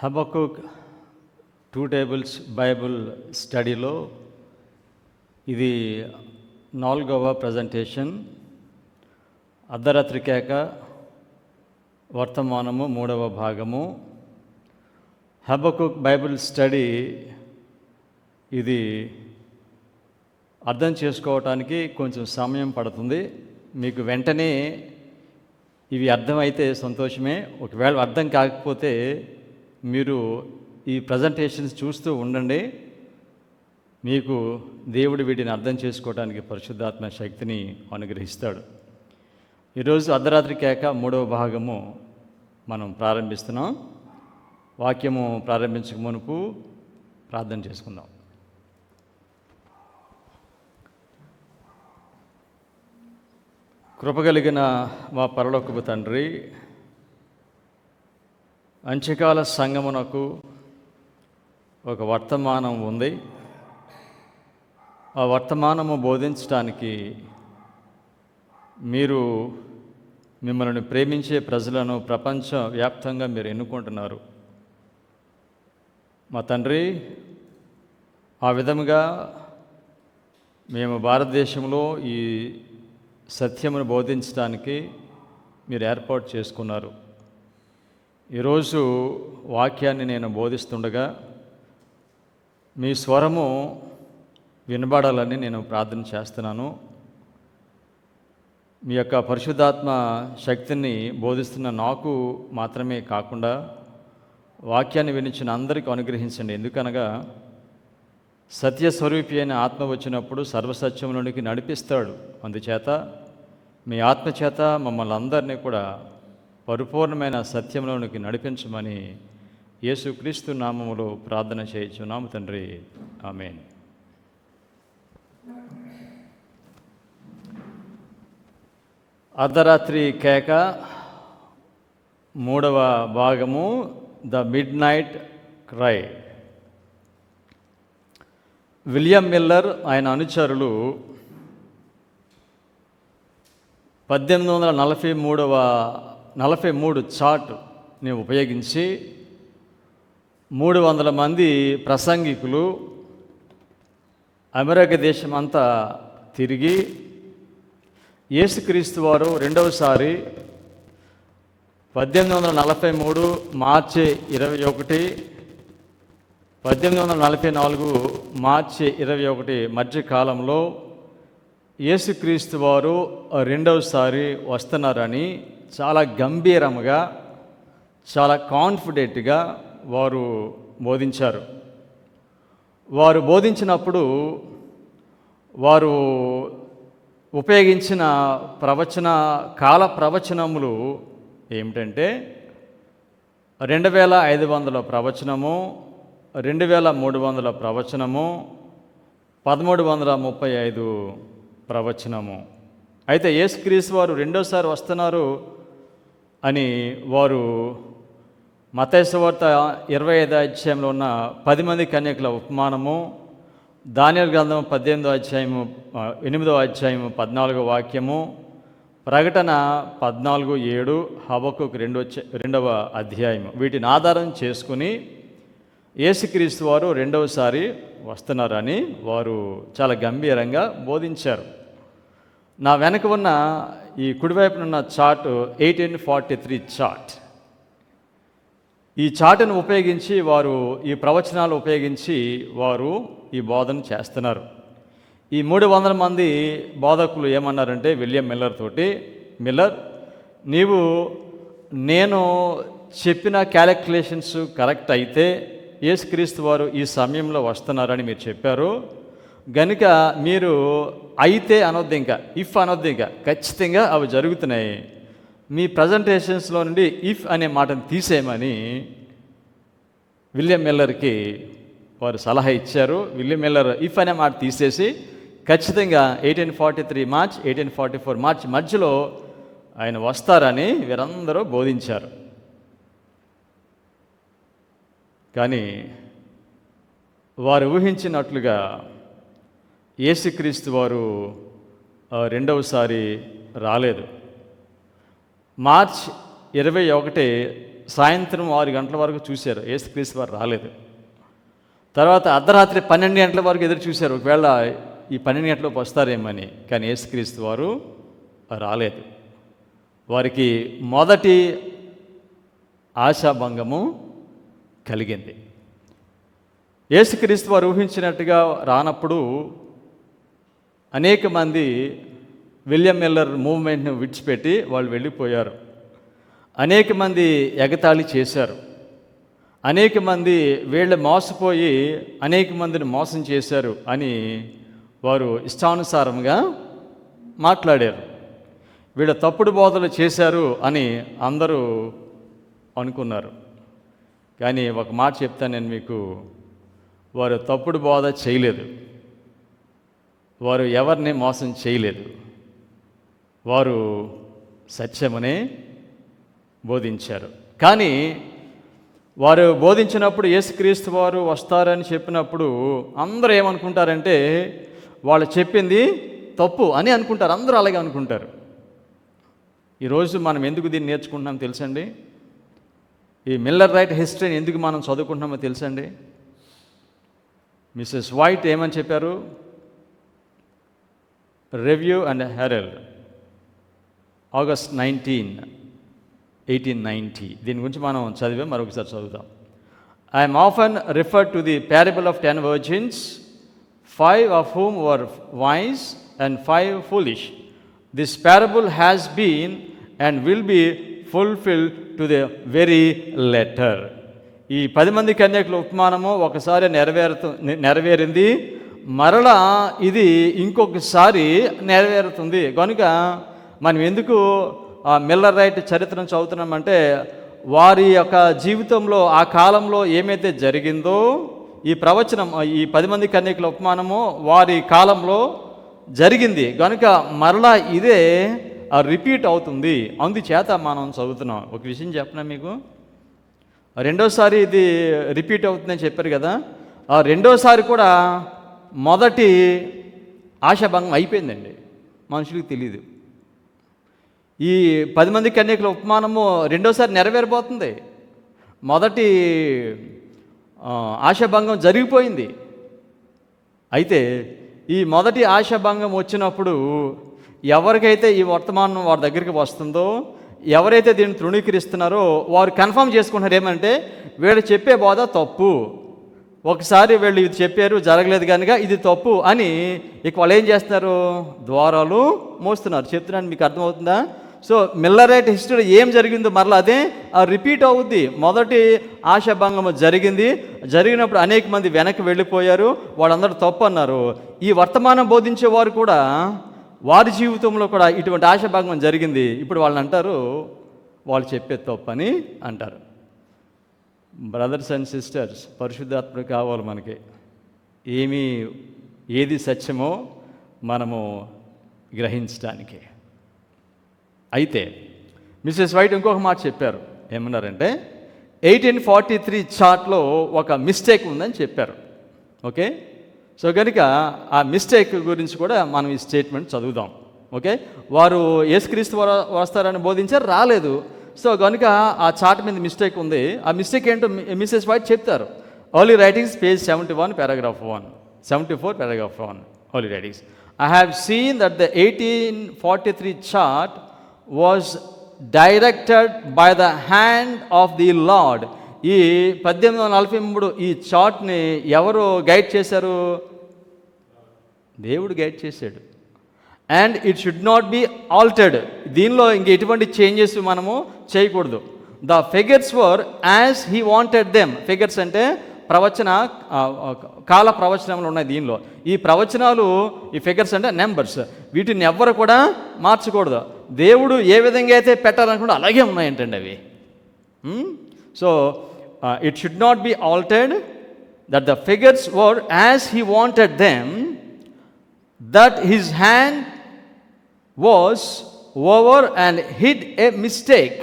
Habakkuk 2 tables Bible స్టడీలో ఇది 4వ ప్రజెంటేషన్. అర్ధరాత్రి కేక వర్తమానము 3వ భాగము. హబక్కుక్ బైబుల్ స్టడీ ఇది అర్థం చేసుకోవటానికి కొంచెం సమయం పడుతుంది. మీకు వెంటనే ఇవి అర్థమైతే సంతోషమే. ఒకవేళ అర్థం కాకపోతే మీరు ఈ ప్రజెంటేషన్స్ చూస్తూ ఉండండి. మీకు దేవుడు వీటిని అర్థం చేసుకోవడానికి పరిశుద్ధాత్మ శక్తిని అనుగ్రహిస్తాడు. ఈరోజు అర్ధరాత్రి కేక 3వ భాగము మనం ప్రారంభిస్తున్నాం. వాక్యము ప్రారంభించక మునుపు ప్రార్థన చేసుకుందాం. కృపగలిగిన మా పరలోకపు తండ్రి, అంత్యకాల సంగమునకు ఒక వర్తమానం ఉంది. ఆ వర్తమానము బోధించడానికి మీరు మిమ్మల్ని ప్రేమించే ప్రజలను ప్రపంచ వ్యాప్తంగా మీరు ఎన్నుకుంటున్నారు. మా తండ్రి, ఆ విధముగా మేము భారతదేశంలో ఈ సత్యమును బోధించడానికి మీరు ఏర్పాటు చేసుకున్నారు. ఈరోజు వాక్యాన్ని నేను బోధిస్తుండగా మీ స్వరము వినబడాలని నేను ప్రార్థన చేస్తున్నాను. మీ యొక్క పరిశుద్ధాత్మ శక్తిని బోధిస్తున్న నాకు మాత్రమే కాకుండా వాక్యాన్ని వినిచిన అందరికీ అనుగ్రహించండి. ఎందుకనగా సత్యస్వరూపి అయిన ఆత్మ వచ్చినప్పుడు సర్వసత్యములోనికి నడిపిస్తాడు. అందుచేత మీ ఆత్మచేత మమ్మల్ని అందరినీ కూడా పరిపూర్ణమైన సత్యంలోనికి నడిపించమని యేసుక్రీస్తు నామములో ప్రార్థన చేయుచున్నాము తండ్రి, ఆమేన్. అర్ధరాత్రి కేక 3వ భాగము, the mid night cry. William Miller ఆయన అనుచరులు 1843 చార్ట్ని ఉపయోగించి 300 మంది ప్రసంగికులు అమెరికా దేశం అంతా తిరిగి యేసుక్రీస్తు వారు రెండవసారి 1843 మార్చి 21, 1844 మార్చి 21 మధ్య కాలంలో యేసుక్రీస్తు వారు రెండవసారి వస్తున్నారని చాలా గంభీరంగా, చాలా కాన్ఫిడెంట్గా వారు బోధించారు. వారు బోధించినప్పుడు వారు ఉపయోగించిన కాల ప్రవచనములు ఏమిటంటే 2500 ప్రవచనము, 2300 ప్రవచనము, 1335 ప్రవచనము. అయితే యేసుక్రీస్తు వారు రెండోసారి వస్తున్నారు అని వారు మత్తయి సువార్త 25వ అధ్యాయంలో ఉన్న 10 మంది కన్యకుల ఉపమానము, దానియేలు గ్రంథం 18వ అధ్యాయము 8వ అధ్యాయము 14వ వాక్యము, ప్రకటన 14:7, హబక్కుక్ 2వ అధ్యాయము, వీటిని ఆధారం చేసుకుని యేసుక్రీస్తు వారు రెండవసారి వస్తున్నారని వారు చాలా గంభీరంగా బోధించారు. నా వెనక ఉన్న ఈ కుడివైపునున్న చార్ట్ 1843 చార్ట్. ఈ చార్ట్ను ఉపయోగించి వారు, ఈ ప్రవచనాలు ఉపయోగించి వారు ఈ బోధన చేస్తున్నారు. ఈ 300 మంది బోధకులు ఏమన్నారంటే విలియం మిల్లర్ తోటి, మిల్లర్, నేను చెప్పిన క్యాలిక్యులేషన్స్ కరెక్ట్ అయితే యేసుక్రీస్తు వారు ఈ సమయంలో వస్తున్నారని మీరు చెప్పారు గనుక మీరు అయితే అనొద్దు, ఇంకా ఇఫ్ అనొద్దు, ఇంకా ఖచ్చితంగా అవి జరుగుతున్నాయి. మీ ప్రజెంటేషన్స్లో నుండి ఇఫ్ అనే మాటను తీసేయమని విలియం మిల్లర్కి వారు సలహా ఇచ్చారు. విలియం మిల్లర్ ఇఫ్ అనే మాట తీసేసి ఖచ్చితంగా 1843 మార్చ్, 1844 మార్చ్ మధ్యలో ఆయన వస్తారని వీరందరూ బోధించారు. కానీ వారు ఊహించినట్లుగా యేసుక్రీస్తు వారు రెండవసారి రాలేదు. మార్చ్ 21 సాయంత్రం 6 గంటల వరకు చూశారు, యేసుక్రీస్తు వారు రాలేదు. తర్వాత అర్ధరాత్రి 12 గంటల వరకు ఎదురు చూశారు, ఒకవేళ ఈ 12 గంటలకు వస్తారేమని. కానీ యేసుక్రీస్తు వారు రాలేదు. వారికి మొదటి ఆశాభంగము కలిగింది. యేసుక్రీస్తు వారు ఊహించినట్టుగా రానప్పుడు అనేక మంది విలియం మిల్లర్ మూవ్మెంట్ను విడిచిపెట్టి వాళ్ళు వెళ్ళిపోయారు. అనేక మంది ఎగతాళి చేశారు. అనేక మంది వీళ్ళు మోసపోయి అనేక మందిని మోసం చేశారు అని వారు ఇష్టానుసారంగా మాట్లాడారు. వీళ్ళ తప్పుడు బోధలు చేశారు అని అందరూ అనుకున్నారు. కానీ ఒక మాట చెప్తాను నేను మీకు, వారు తప్పుడు బోధ చేయలేదు. వారు ఎవరిని మోసం చేయలేదు. వారు సత్యమనే బోధించారు. కానీ వారు బోధించినప్పుడు యేసుక్రీస్తు వారు వస్తారని చెప్పినప్పుడు అందరూ ఏమనుకుంటారంటే వాళ్ళు చెప్పింది తప్పు అని అనుకుంటారు. అందరూ అలాగే అనుకుంటారు. ఈరోజు మనం ఎందుకు దీన్ని నేర్చుకుంటున్నాం తెలుసండి? ఈ మిల్లర్ రైట్ హిస్టరీని ఎందుకు మనం చదువుకుంటున్నామో తెలుసండి? మిసెస్ వైట్ ఏమని చెప్పారు? Review and Harold, August 19, 1890. దీని గురించి మనం చదివాం, మరొకసారి చదువుతాం. I am often referred to the parable of 10 virgins, 5 of whom were wise and 5 foolish. This parable has been and will be fulfilled to the very letter. ఈ 10 మంది కన్యకుల ఉపమానము ఒకసారి నెరవేరింది, మరలా ఇది ఇంకొకసారి నెరవేరుతుంది. కనుక మనం ఎందుకు మిల్లర్ రైట్ చరిత్రను చదువుతున్నామంటే వారి యొక్క జీవితంలో ఆ కాలంలో ఏమైతే జరిగిందో ఈ ప్రవచనం, ఈ 10 మంది కన్యకుల ఉపమానము వారి కాలంలో జరిగింది. కనుక మరలా ఇదే రిపీట్ అవుతుంది, అందుచేత మనం చదువుతున్నాం. ఒక విషయం చెప్పనా మీకు, రెండోసారి ఇది రిపీట్ అవుతుందని చెప్పారు కదా, ఆ రెండోసారి కూడా మొదటి ఆశాభంగం అయిపోయిందండి. మనుషులకు తెలియదు. ఈ 10 మంది కన్యకుల ఉపమానము రెండోసారి నెరవేరబోతుంది. మొదటి ఆశాభంగం జరిగిపోయింది. అయితే ఈ మొదటి ఆశాభంగం వచ్చినప్పుడు ఎవరికైతే ఈ వర్తమానం వారి దగ్గరికి వస్తుందో, ఎవరైతే దీన్ని తృణీకరిస్తున్నారో వారు కన్ఫర్మ్ చేసుకుంటున్నారు ఏమంటే వీళ్ళు చెప్పే బోధ తప్పు. ఒకసారి వీళ్ళు ఇది చెప్పారు, జరగలేదు కనుక ఇది తప్పు అని ఇక వాళ్ళు ఏం చేస్తున్నారు? ద్వారాలు మోస్తున్నారు. చెప్తున్నాను, మీకు అర్థమవుతుందా? సో మిల్లర్ రైట్ హిస్టరీ ఏం జరిగిందో మరలా అదే రిపీట్ అవుద్ది. మొదటి ఆశాభంగము జరిగినప్పుడు అనేక మంది వెనక్కి వెళ్ళిపోయారు, వాళ్ళందరూ తప్పు అన్నారు. ఈ వర్తమానం బోధించేవారు కూడా వారి జీవితంలో కూడా ఇటువంటి ఆశాభంగం జరిగింది. ఇప్పుడు వాళ్ళని అంటారు వాళ్ళు చెప్పే తప్పు అని అంటారు. బ్రదర్స్ అండ్ సిస్టర్స్, పరిశుద్ధాత్మ కావాలి మనకి. ఏది సత్యమో మనము గ్రహించడానికి. అయితే మిసెస్ వైట్ ఇంకొక మాట చెప్పారు. ఏమన్నారంటే 1843 చార్ట్లో ఒక మిస్టేక్ ఉందని చెప్పారు. ఓకే, సో కనుక ఆ మిస్టేక్ గురించి కూడా మనం ఈ స్టేట్మెంట్ చదువుదాం. ఓకే, వారు యేసుక్రీస్తు వస్తారని బోధించారు, రాలేదు. సో కనుక ఆ చార్ట్ మీద మిస్టేక్ ఉంది. ఆ మిస్టేక్ ఏంటో మిసెస్ వైట్ చెప్తారు. Early writings page 71 paragraph 1, 74 paragraph 1, early writings. I have seen that the 1843 chart was directed by the hand of the Lord. ఈ 1843 ఈ చార్ట్ని ఎవరు గైడ్ చేశారు? దేవుడు గైడ్ చేశాడు. And it should not be altered. దీనిలో ఇంక ఎటువంటి చేంజెస్ మనము చేయకూడదు. The figures were as he wanted them. Figures అంటే కాల ప్రవచనములు ఉన్నాయి దీనిలో. ఈ ప్రవచనాలు, ఈ ఫిగర్స్ అంటే నెంబర్స్, వీటిని ఎవ్వరు కూడా మార్చకూడదు. దేవుడు ఏ విధంగా అయితే పెట్టాలనుకుంటే అలాగే ఉన్నాయంటండి అవి. So it should not be altered, that the figures were as he wanted them, that his hand was over and hid a mistake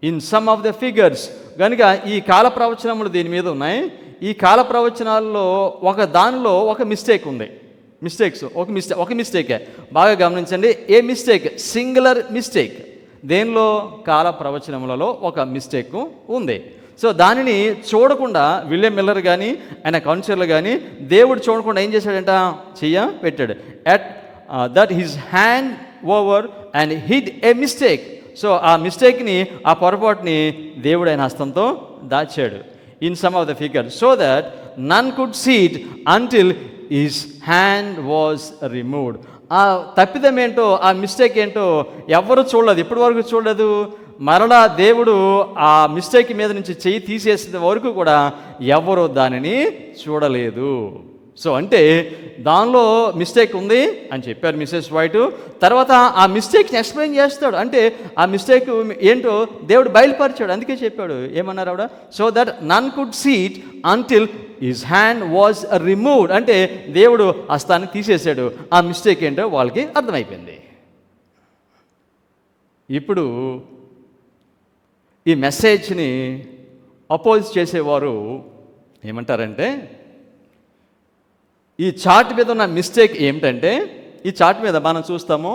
in some of the figures. కనుక ఈ కాల ప్రవచనములు దీని మీద ఉన్నాయి. ఈ కాల ప్రవచనాల్లో ఒక దానిలో ఒక మిస్టేక్ ఉంది. ఒక మిస్టేకే బాగా గమనించండి. ఏ మిస్టేక్? Singular mistake. దేనిలో? కాల ప్రవచనములలో ఒక మిస్టేక్ ఉంది. సో దానిని చూడకుండా విలియం మిల్లర్ కానీ ఆయన కౌన్సిలర్ కానీ దేవుడు చూడకుండా ఏం చేశాడంట? పెట్టాడు. At that his hand over and hid a mistake. So ఆ మిస్టేక్ని, ఆ పొరపాటుని దేవుడు ఆయన హస్తంతో దాచాడు in some of the figure, so that none could see it until his hand was removed. ఆ తప్పిదం ఏంటో, ఆ మిస్టేక్ ఏంటో ఎవరు చూడలేదు, ఇప్పటి వరకు చూడలేదు. మరలా దేవుడు ఆ మిస్టేక్ మీద నుంచి చెయ్యి తీసేసిన వరకు కూడా ఎవరు దానిని చూడలేదు. సో అంటే దానిలో మిస్టేక్ ఉంది అని చెప్పారు మిసెస్ వైట్. తర్వాత ఆ మిస్టేక్ని ఎక్స్ప్లెయిన్ చేస్తాడు. అంటే ఆ మిస్టేక్ ఏంటో దేవుడు బయలుపరిచాడు. అందుకే చెప్పాడు, ఏమన్నారు ఆవిడ? So that none could see it until his hand was removed. అంటే దేవుడు హస్తాన్ని తీసేశాడు. ఆ మిస్టేక్ ఏంటో వాళ్ళకి అర్థమైపోయింది. ఇప్పుడు ఈ మెసేజ్ని అపోజ్ చేసేవారు ఏమంటారంటే, ఈ చార్ట్ మీద ఉన్న మిస్టేక్ ఏమిటంటే, ఈ చార్ట్ మీద మనం చూస్తాము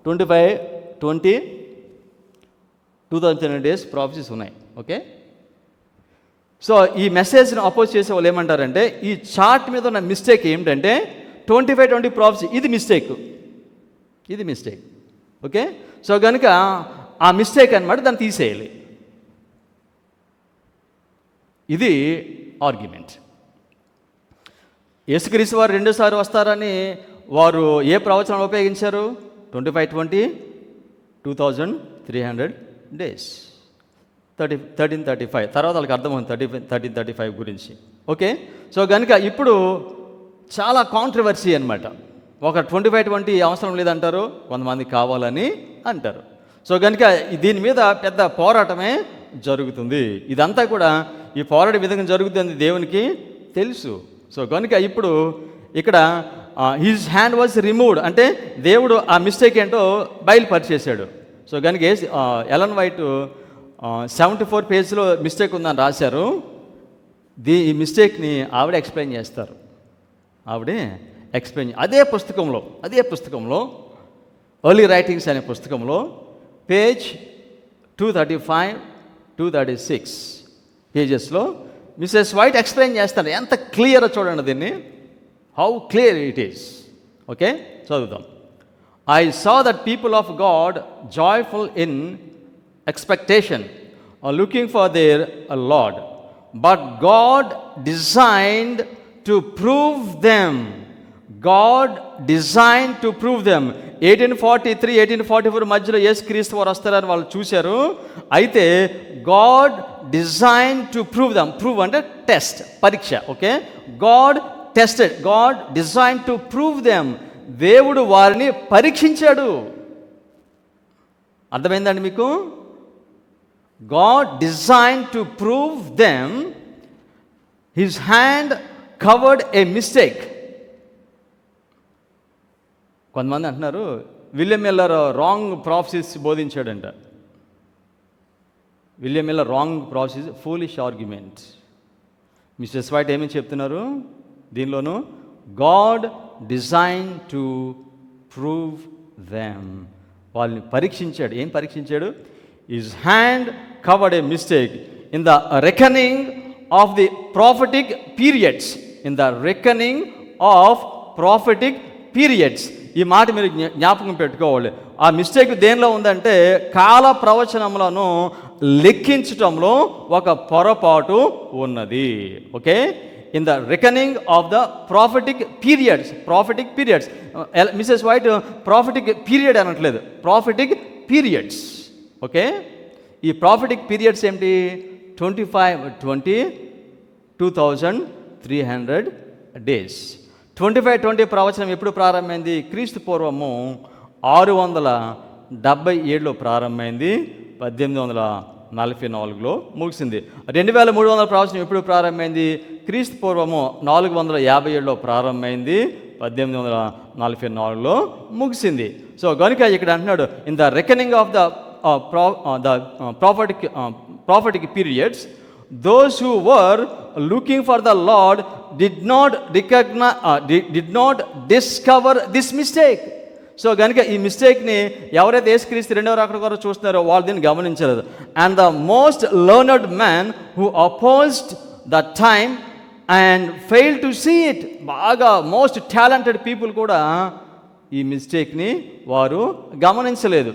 2020 డేస్ ప్రాఫిసీస్ ఉన్నాయి. ఓకే, సో ఈ మెసేజ్ని అపోజ్ చేసే వాళ్ళు ఏమంటారంటే, ఈ చార్ట్ మీద ఉన్న మిస్టేక్ ఏమిటంటే 25-20 ప్రాఫిసీ, ఇది మిస్టేక్. ఓకే, సో కనుక ఆ మిస్టేక్ అన్నమాట, దాన్ని తీసేయాలి. ఇది ఆర్గ్యుమెంట్. యేసుక్రీస్తు వారు రెండోసారి వస్తారని వారు ఏ ప్రవచనాలు ఉపయోగించారు? 25-20 2300 డేస్, 1335. తర్వాత వాళ్ళకి అర్థమైంది 1335 గురించి. ఓకే, సో కనుక ఇప్పుడు చాలా కాంట్రవర్సీ అనమాట. ఒక 25-20 అవసరం లేదంటారు, కొంతమంది కావాలని అంటారు. సో కనుక దీని మీద పెద్ద పోరాటమే జరుగుతుంది. ఇదంతా కూడా ఈ పోరాట విధంగా జరుగుతుంది దేవునికి తెలుసు. సో కనుక ఇప్పుడు ఇక్కడ హిజ్ హ్యాండ్ వాజ్ రిమూవ్డ్ అంటే దేవుడు ఆ మిస్టేక్ ఏంటో బయలుపరిచేశాడు. సో కనుక ఎలన్ వైట్ 74 పేజీలో మిస్టేక్ ఉందని రాశారు. ఈ మిస్టేక్ని ఆవిడే ఎక్స్ప్లెయిన్ చేస్తారు. అదే పుస్తకంలో ఎర్లీ రైటింగ్స్ అనే పుస్తకంలో పేజ్ 235-236 పేజెస్లో మిసెస్ వైట్ ఎక్స్ప్లెయిన్ చేస్తారు. ఎంత క్లియర్ చూడండి దీన్ని, how clear it is. Okay, చదువుదాం. I saw that people of God joyful in expectation looking for their Lord, but God designed to prove them. 1843-1844 మధ్యలో యేసుక్రీస్తు వారు వస్తారని వాళ్ళు చూశారు. అయితే God design to prove them. ప్రూవ్ అంటే టెస్ట్, పరీక్ష. Okay, God design to prove them. దేవుడు వారిని పరీక్షించాడు. అర్థమైందండి మీకు? God design to prove them. His hand covered a mistake. కొంతమంది అంటున్నారు విలియం మిల్లర్ రాంగ్ ప్రాఫెసీస్ బోధించాడంట. William Miller wrong prophecies, foolish argument. Mrs White ఏమని చెప్తున్నారు దీనిలోనూ? God design to prove them. వాళ్ళని పరీక్షించాడు. ఏం పరీక్షించాడు? His hand covered a mistake in the reckoning of the prophetic periods. ఈ మాట మీరు జ్ఞాపకం పెట్టుకోవాలి. ఆ మిస్టేక్ దేనిలో ఉందంటే కాల ప్రవచనములను లెక్కించటంలో ఒక పొరపాటు ఉన్నది. Okay, in the reckoning of the prophetic periods. Mrs white prophetic period అనట్లేదు, ప్రాఫెటిక్ పీరియడ్స్. ఓకే, ఈ ప్రాఫెటిక్ పీరియడ్స్ ఏమిటి? 2300 డేస్. 25-20 ప్రవచనం ఎప్పుడు ప్రారంభమైంది? క్రీస్తు పూర్వము 677లో ప్రారంభమైంది, 1844లో ముగిసింది. 2300 ప్రవచనం ఎప్పుడు ప్రారంభమైంది? క్రీస్తు పూర్వము 457లో ప్రారంభమైంది, 1844లో ముగిసింది. సో కనుక ఇక్కడ అంటున్నాడు, in the reckoning of the prophetic periods, those who were looking for the Lord did not discover this mistake. So కనుక ఈ మిస్టేక్ని ఎవరైతే యేసుక్రీస్తు రెండవ రాకడ కొరకు చూస్తున్నారో వాళ్ళు దీన్ని గమనించలేదు. And the most learned man who opposed the time and fail to see it, బాగా మోస్ట్ టాలెంటెడ్ పీపుల్ కూడా ఈ మిస్టేక్ని వారు గమనించలేదు.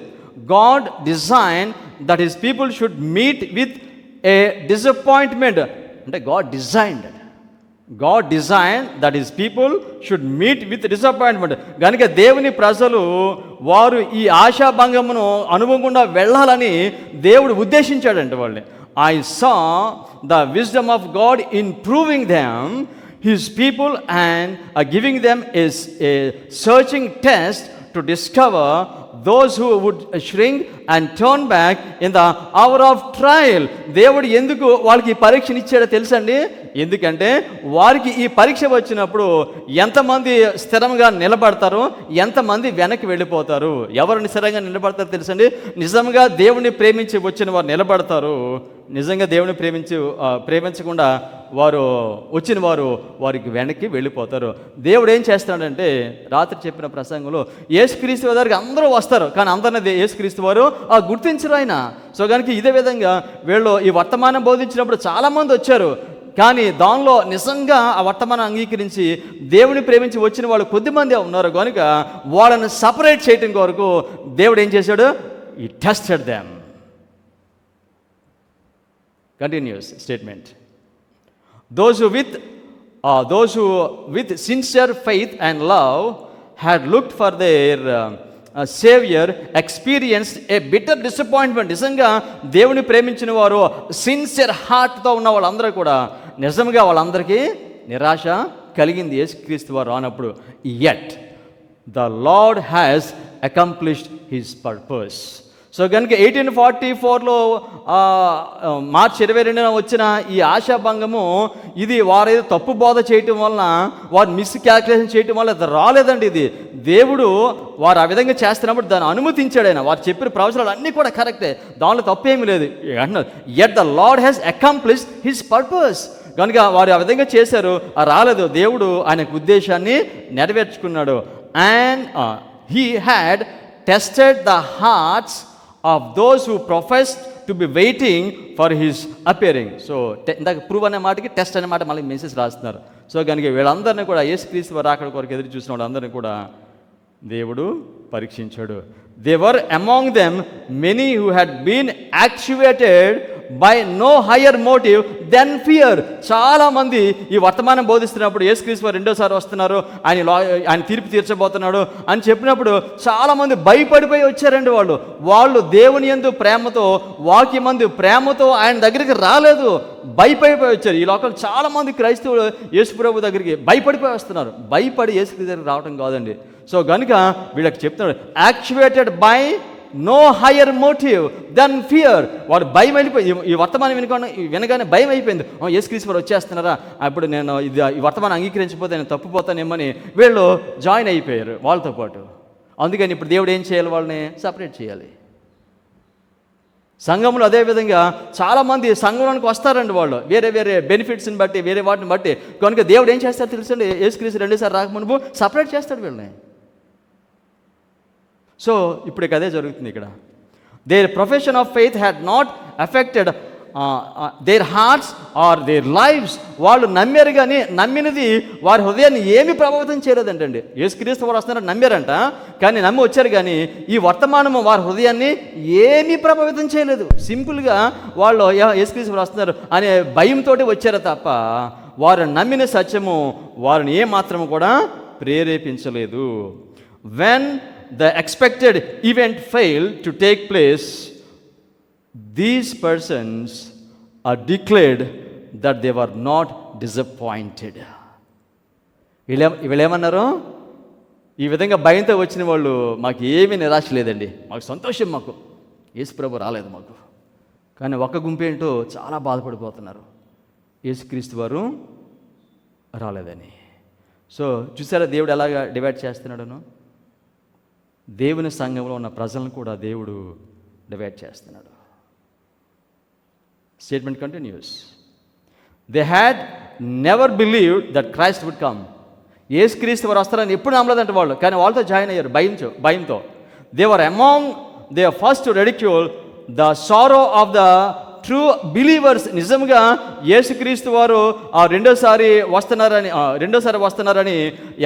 God design that his people should meet with a disappointment. అంటే God design that his people should meet with disappointment. కనుక దేవుని ప్రజలు వారు ఈ ఆశాభంగమును అనుభవకుండా వెళ్ళాలని దేవుడు ఉద్దేశించాడంటే వాళ్ళని. I saw the wisdom of God in proving them, his people, and giving them a searching test to discover those who would shrink and turn back in the hour of trial. దేవుడు ఎందుకు వాళ్ళకి ఈ పరీక్షను ఇచ్చాడో తెలుసండి? ఎందుకంటే వారికి ఈ పరీక్ష వచ్చినప్పుడు ఎంతమంది స్థిరంగా నిలబడతారు, ఎంతమంది వెనక్కి వెళ్ళిపోతారు. ఎవరిని స్థిరంగా నిలబడతారో తెలుసండి? నిజంగా దేవుని ప్రేమించి వచ్చిన వారు నిలబడతారు. నిజంగా దేవుని ప్రేమించకుండా వారు వచ్చిన వారికి వెనక్కి వెళ్ళిపోతారు. దేవుడు ఏం చేస్తాడంటే రాత్రి చెప్పిన ప్రసంగంలో యేసుక్రీస్తు దగ్గరికి అందరూ వస్తారు, కానీ అందరినీ యేసుక్రీస్తు వారు గుర్తించరు ఆయన. సో కనుక ఇదే విధంగా వీళ్ళు ఈ వర్తమానం బోధించినప్పుడు చాలామంది వచ్చారు, కానీ దానిలో నిజంగా ఆ వర్తమానం అంగీకరించి దేవుని ప్రేమించి వచ్చిన వాళ్ళు కొద్దిమంది ఉన్నారు. కనుక వాళ్ళని సపరేట్ చేయటం కొరకు దేవుడు ఏం చేశాడు? ఈ tested them. Continuous statement. Those who with sincere faith and love had looked for their Savior experienced a bitter disappointment. నిజంగా దేవుని ప్రేమించిన వారు సిన్సియర్ హార్ట్తో ఉన్న వాళ్ళందరూ కూడా నిజంగా వాళ్ళందరికీ నిరాశ కలిగింది యేసుక్రీస్తు వారు రానప్పుడు. Yet the Lord has accomplished his purpose. So కనుక 1844లో మార్చి 22న వచ్చిన ఈ ఆశాభంగము ఇది వారేదో తప్పు బోధ చేయటం వలన, వారు మిస్ క్యాల్కులేషన్ చేయటం వల్ల అది రాలేదండి. ఇది దేవుడు వారు ఆ విధంగా చేస్తున్నప్పుడు దాన్ని అనుమతించాడు ఆయన. వారు చెప్పిన ప్రవచనాలు అన్నీ కూడా కరెక్టే, దానిలో తప్పేమీ లేదు అంటున్నారు. Yet the Lord has accomplished his purpose. కనుక వారు ఆ విధంగా చేశారు, రాలేదు. దేవుడు ఆయన ఉద్దేశాన్ని నెరవేర్చుకున్నాడు. And he had tested the hearts of those who professed to be waiting for his appearing. So ఇందాక ప్రూవ్ అనే మాటకి టెస్ట్ అనే మాట మళ్ళీ మెసేజ్ రాస్తున్నారు. సో కనుక వీళ్ళందరినీ కూడా యేసుక్రీస్తు వారు అక్కడ కొరకు ఎదురు చూసిన వాళ్ళందరినీ కూడా దేవుడు పరీక్షించాడు. They were among them many who had been actuated by no higher motive than fear. చాలామంది ఈ వర్తమానం బోధిస్తున్నప్పుడు యేసుక్రీస్తు వారు రెండోసారి వస్తున్నారు, ఆయన తీర్పు తీర్చబోతున్నాడు అని చెప్పినప్పుడు చాలామంది భయపడిపోయి వచ్చారండి. వాళ్ళు దేవుని యందు ప్రేమతో, వాక్యమందు ప్రేమతో ఆయన దగ్గరికి రాలేదు, భయపడిపోయి వచ్చారు. ఈ లోకల్ చాలామంది క్రైస్తవులు యేసు ప్రభు దగ్గరికి భయపడిపోయి వస్తున్నారు. భయపడి యేసుక్రీస్తు దగ్గరికి రావడం కాదండి. సో కనుక వీళ్ళకి చెప్తున్నాడు, actuated by no higher motive than fear. వాడు భయం వెళ్ళిపోయి ఈ వర్తమానం వినగానే భయం అయిపోయింది. యేసుక్రీస్తు వారు వచ్చేస్తున్నారా, అప్పుడు నేను ఈ వర్తమానం అంగీకరించకపోతే నేను తప్పిపోతానేమని వీళ్ళు జాయిన్ అయిపోయారు వాళ్ళతో పాటు. అందుకని ఇప్పుడు దేవుడు ఏం చేయాలి? వాళ్ళని సపరేట్ చేయాలి. సంఘంలో అదేవిధంగా చాలామంది సంఘంలోనికి వస్తారండి, వాళ్ళు వేరే వేరే బెనిఫిట్స్ని బట్టి, వేరే వాటిని బట్టి. కనుక దేవుడు ఏం చేస్తాడు తెలుసండి? యేసుక్రీస్తు రెండోసారి రాకమునుపు సపరేట్ చేస్తాడు వీళ్ళని. సో ఇప్పుడు అదే జరుగుతుంది ఇక్కడ. Their profession of faith had not affected their hearts or their lives. వాళ్ళు నమ్మారు, కానీ నమ్మినది వారి హృదయాన్ని ఏమీ ప్రభావితం చేయలేదంటండి. యేసుక్రీస్తు వారు వస్తున్నారని నమ్మారంట, కానీ నమ్మి వచ్చారు, కానీ ఈ వర్తమానము వారి హృదయాన్ని ఏమీ ప్రభావితం చేయలేదు. సింపుల్గా వాళ్ళు యేసుక్రీస్తు వారు వస్తున్నారు అనే భయంతో వచ్చారు తప్ప వారు నమ్మిన సత్యము వారిని ఏమాత్రము కూడా ప్రేరేపించలేదు. When the expected event failed to take place, these persons are declared that they were not disappointed. వీళ్ళేమన్నారు? ఈ విధంగా భయంతో వచ్చిన వాళ్ళు, మాకు ఏమీ నిరాశ లేదండి, మాకు సంతోషం, మాకు యేసు ప్రభు రాలేదు మాకు. కానీ ఒక గుంపేంటో చాలా బాధపడిపోతున్నారు, యేసుక్రీస్తు వారు రాలేదని. సో చూసారా దేవుడు ఎలాగా డివైడ్ చేస్తున్నాడను? దేవుని సంఘంలో ఉన్న ప్రజలను కూడా దేవుడు డివైడ్ చేస్తున్నాడు. Statement continues. They had never believed that Christ would come. యేసుక్రీస్తు వారు వస్తారని ఎప్పుడు నమ్మలేదంట వాళ్ళు, కానీ వాళ్ళతో జాయిన్ అయ్యారు భయంతో. They were among the first ridicule the sorrow of the true believers. నిజంగా యేసుక్రీస్తు వారు రెండోసారి వస్తున్నారని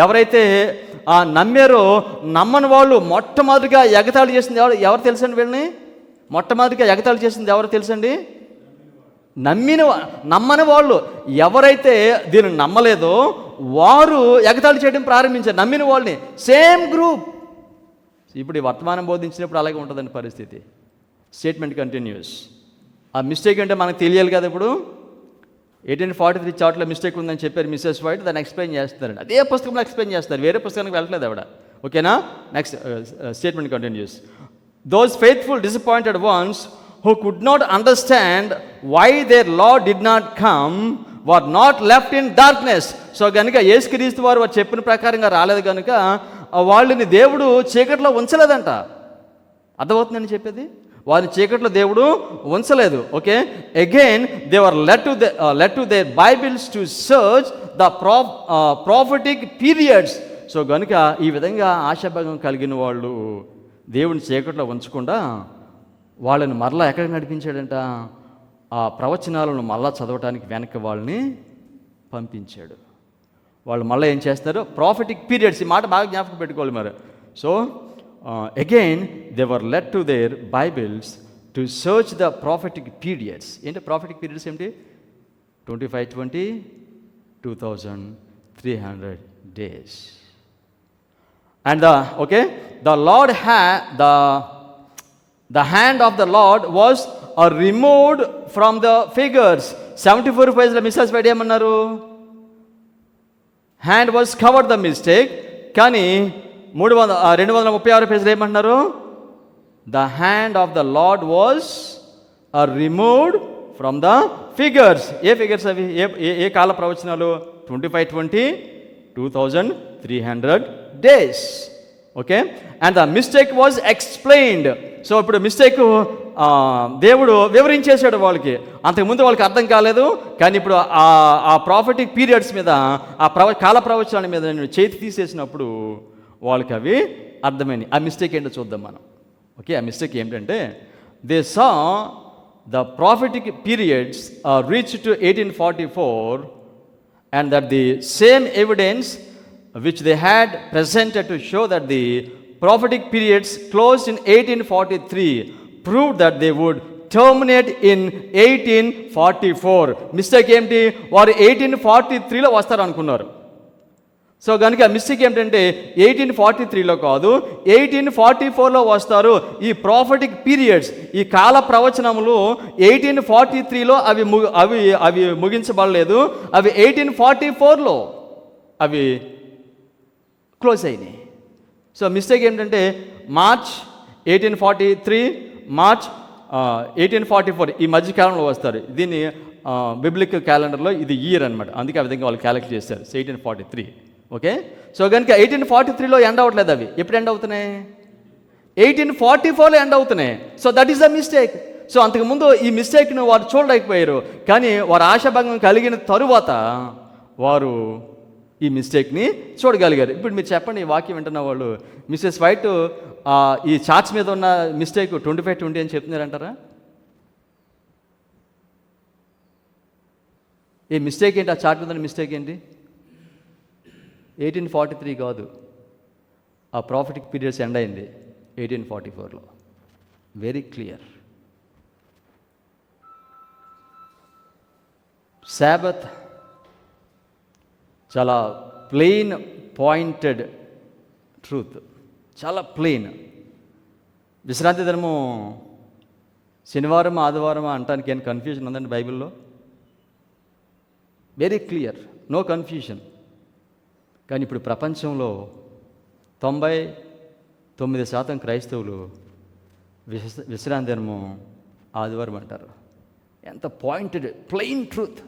ఎవరైతే నమ్మారో, నమ్మని వాళ్ళు మొట్టమొదటిగా ఎగతాళి చేసింది ఎవరు తెలుసండి? వీళ్ళని మొట్టమొదటిగా ఎగతాళి చేసింది ఎవరు తెలుసండి? నమ్మని వాళ్ళు. ఎవరైతే దీన్ని నమ్మలేదో వారు ఎగతాళి చేయడం ప్రారంభించారు నమ్మిన వాళ్ళని. Same group. ఇప్పుడు ఈ వర్తమానం బోధించినప్పుడు అలాగే ఉంటుందండి పరిస్థితి. Statement continuous. ఆ మిస్టేక్ అంటే మనకు తెలియాలి కదా. ఇప్పుడు 1843 చార్ట్లో మిస్టేక్ ఉందని చెప్పారు మిస్సెస్ వైట్, దాన్ని ఎక్స్ప్లెయిన్ చేస్తారండి. అదే పుస్తకంలో ఎక్స్ప్లెయిన్ చేస్తారు, వేరే పుస్తకానికి వెళ్ళట్లేదు ఆవిడ. ఓకేనా? Next statement continues. Those faithful disappointed once who could not understand why their Lord did not come were not left in darkness. So కనుక యేసుక్రీస్తు వారు చెప్పిన ప్రకారంగా రాలేదు కనుక వాళ్ళని దేవుడు చీకట్లో ఉంచలేదంట. అర్థమవుతుందని చెప్పేది? వారిని చీకట్లో దేవుడు ఉంచలేదు. Okay, again they were led to their Bibles to search the prophetic periods. So కనుక ఈ విధంగా ఆశాభాగం కలిగిన వాళ్ళు దేవుని చీకట్లో ఉంచకుండా వాళ్ళని మరలా ఎక్కడికి నడిపించాడంట? ఆ ప్రవచనాలను మళ్ళా చదవటానికి వెనక్కి వాళ్ళని పంపించాడు. వాళ్ళు మళ్ళీ ఏం చేస్తారు? Prophetic periods. ఈ మాట బాగా జ్ఞాపకం పెట్టుకోవాలి మరి. So again they were led to their Bibles to search the prophetic periods. ఏంటి ప్రాఫిటిక్ పీరియడ్స్? ఏంటి? 2520 2300 days. And the Lord had the hand of the Lord was removed from the figures. 74 పేజ్లో missus white ఏమన్నారు? Hand was covered the mistake. కానీ 236 పేజ్లో ఏమంటున్నారు? The hand of the lord was removed from the figures. A figures అవి? ఏ కాల ప్రవచనాలు? 2520 2300 days. Okay, and the mistake was explained. So ఇప్పుడు mistake దేవుడు వివరించేశాడు వాళ్ళకి. అంతకుముందు వాళ్ళకి అర్థం కాలేదు, కానీ ఇప్పుడు ఆ ప్రాఫిటిక్ పీరియడ్స్ మీద, ఆ కాల ప్రవచనాల మీద చేతి తీసేసినప్పుడు వాళ్ళకి అవి అర్థమైంది. ఆ మిస్టేక్ ఏంటో చూద్దాం మనం. ఓకే, ఆ మిస్టేక్ ఏంటంటే they saw the prophetic periods reach to 1844 and that the same evidence which they had presented to show that the prophetic periods closed in 1843 proved that they would terminate in 1844. Mistake ఏంటి? వారు 1843లో వస్తారు అనుకున్నారు. So కనుక mistake ఏమిటంటే 1843లో కాదు, 1844లో వస్తారు. ఈ prophetic periods, ఈ కాల ప్రవచనములు 1843లో అవి ముగించబడలేదు. అవి 1844లో అవి క్లోజ్ అయినాయి. సో మిస్టేక్ ఏంటంటే మార్చ్ 1843, మార్చ్ 1844 ఈ మధ్య కాలంలో వస్తారు. దీన్ని బిబ్లికల్ క్యాలెండర్లో ఇది ఇయర్ అనమాట, అందుకే ఆ విధంగా వాళ్ళు క్యాలిక్యులేట్ చేస్తారు 1843. ఓకే, సో కనుక 1843లో ఎండ్ అవ్వట్లేదు. అవి ఎప్పుడు ఎండ్ అవుతున్నాయి? 1844లో ఎండ్ అవుతున్నాయి. So that is the mistake. So అంతకుముందు ఈ మిస్టేక్ను వారు చూడలేకపోయారు, కానీ వారు ఆశాభంగం కలిగిన తరువాత వారు ఈ మిస్టేక్ని చూడగలిగారు. ఇప్పుడు మీరు చెప్పండి, ఈ వాక్యం వింటున్న వాళ్ళు, మిస్సెస్ వైట్ ఈ చార్ట్స్ మీద ఉన్న మిస్టేక్ 2520 అని చెప్తున్నారంటారా? ఈ మిస్టేక్ ఏంటి? ఆ చార్ట్ మీద ఉన్న మిస్టేక్ ఏంటి? 1843 కాదు, ఆ ప్రాఫిటిక్ పీరియడ్స్ ఎండ్ అయింది 1844లో. Very clear. సాబత్ చాలా ప్లెయిన్ పాయింటెడ్ ట్రూత్, చాలా ప్లెయిన్. విశ్రాంతి దినము శనివారం ఆదివారం అంటానికి ఏం కన్ఫ్యూజన్ ఉందండి బైబిల్లో? Very clear, no confusion. కానీ ఇప్పుడు ప్రపంచంలో 99% క్రైస్తవులు విశ్రాంతి దినము ఆదివారం అంటారు. ఎంత పాయింటెడ్ ప్లెయిన్ ట్రూత్.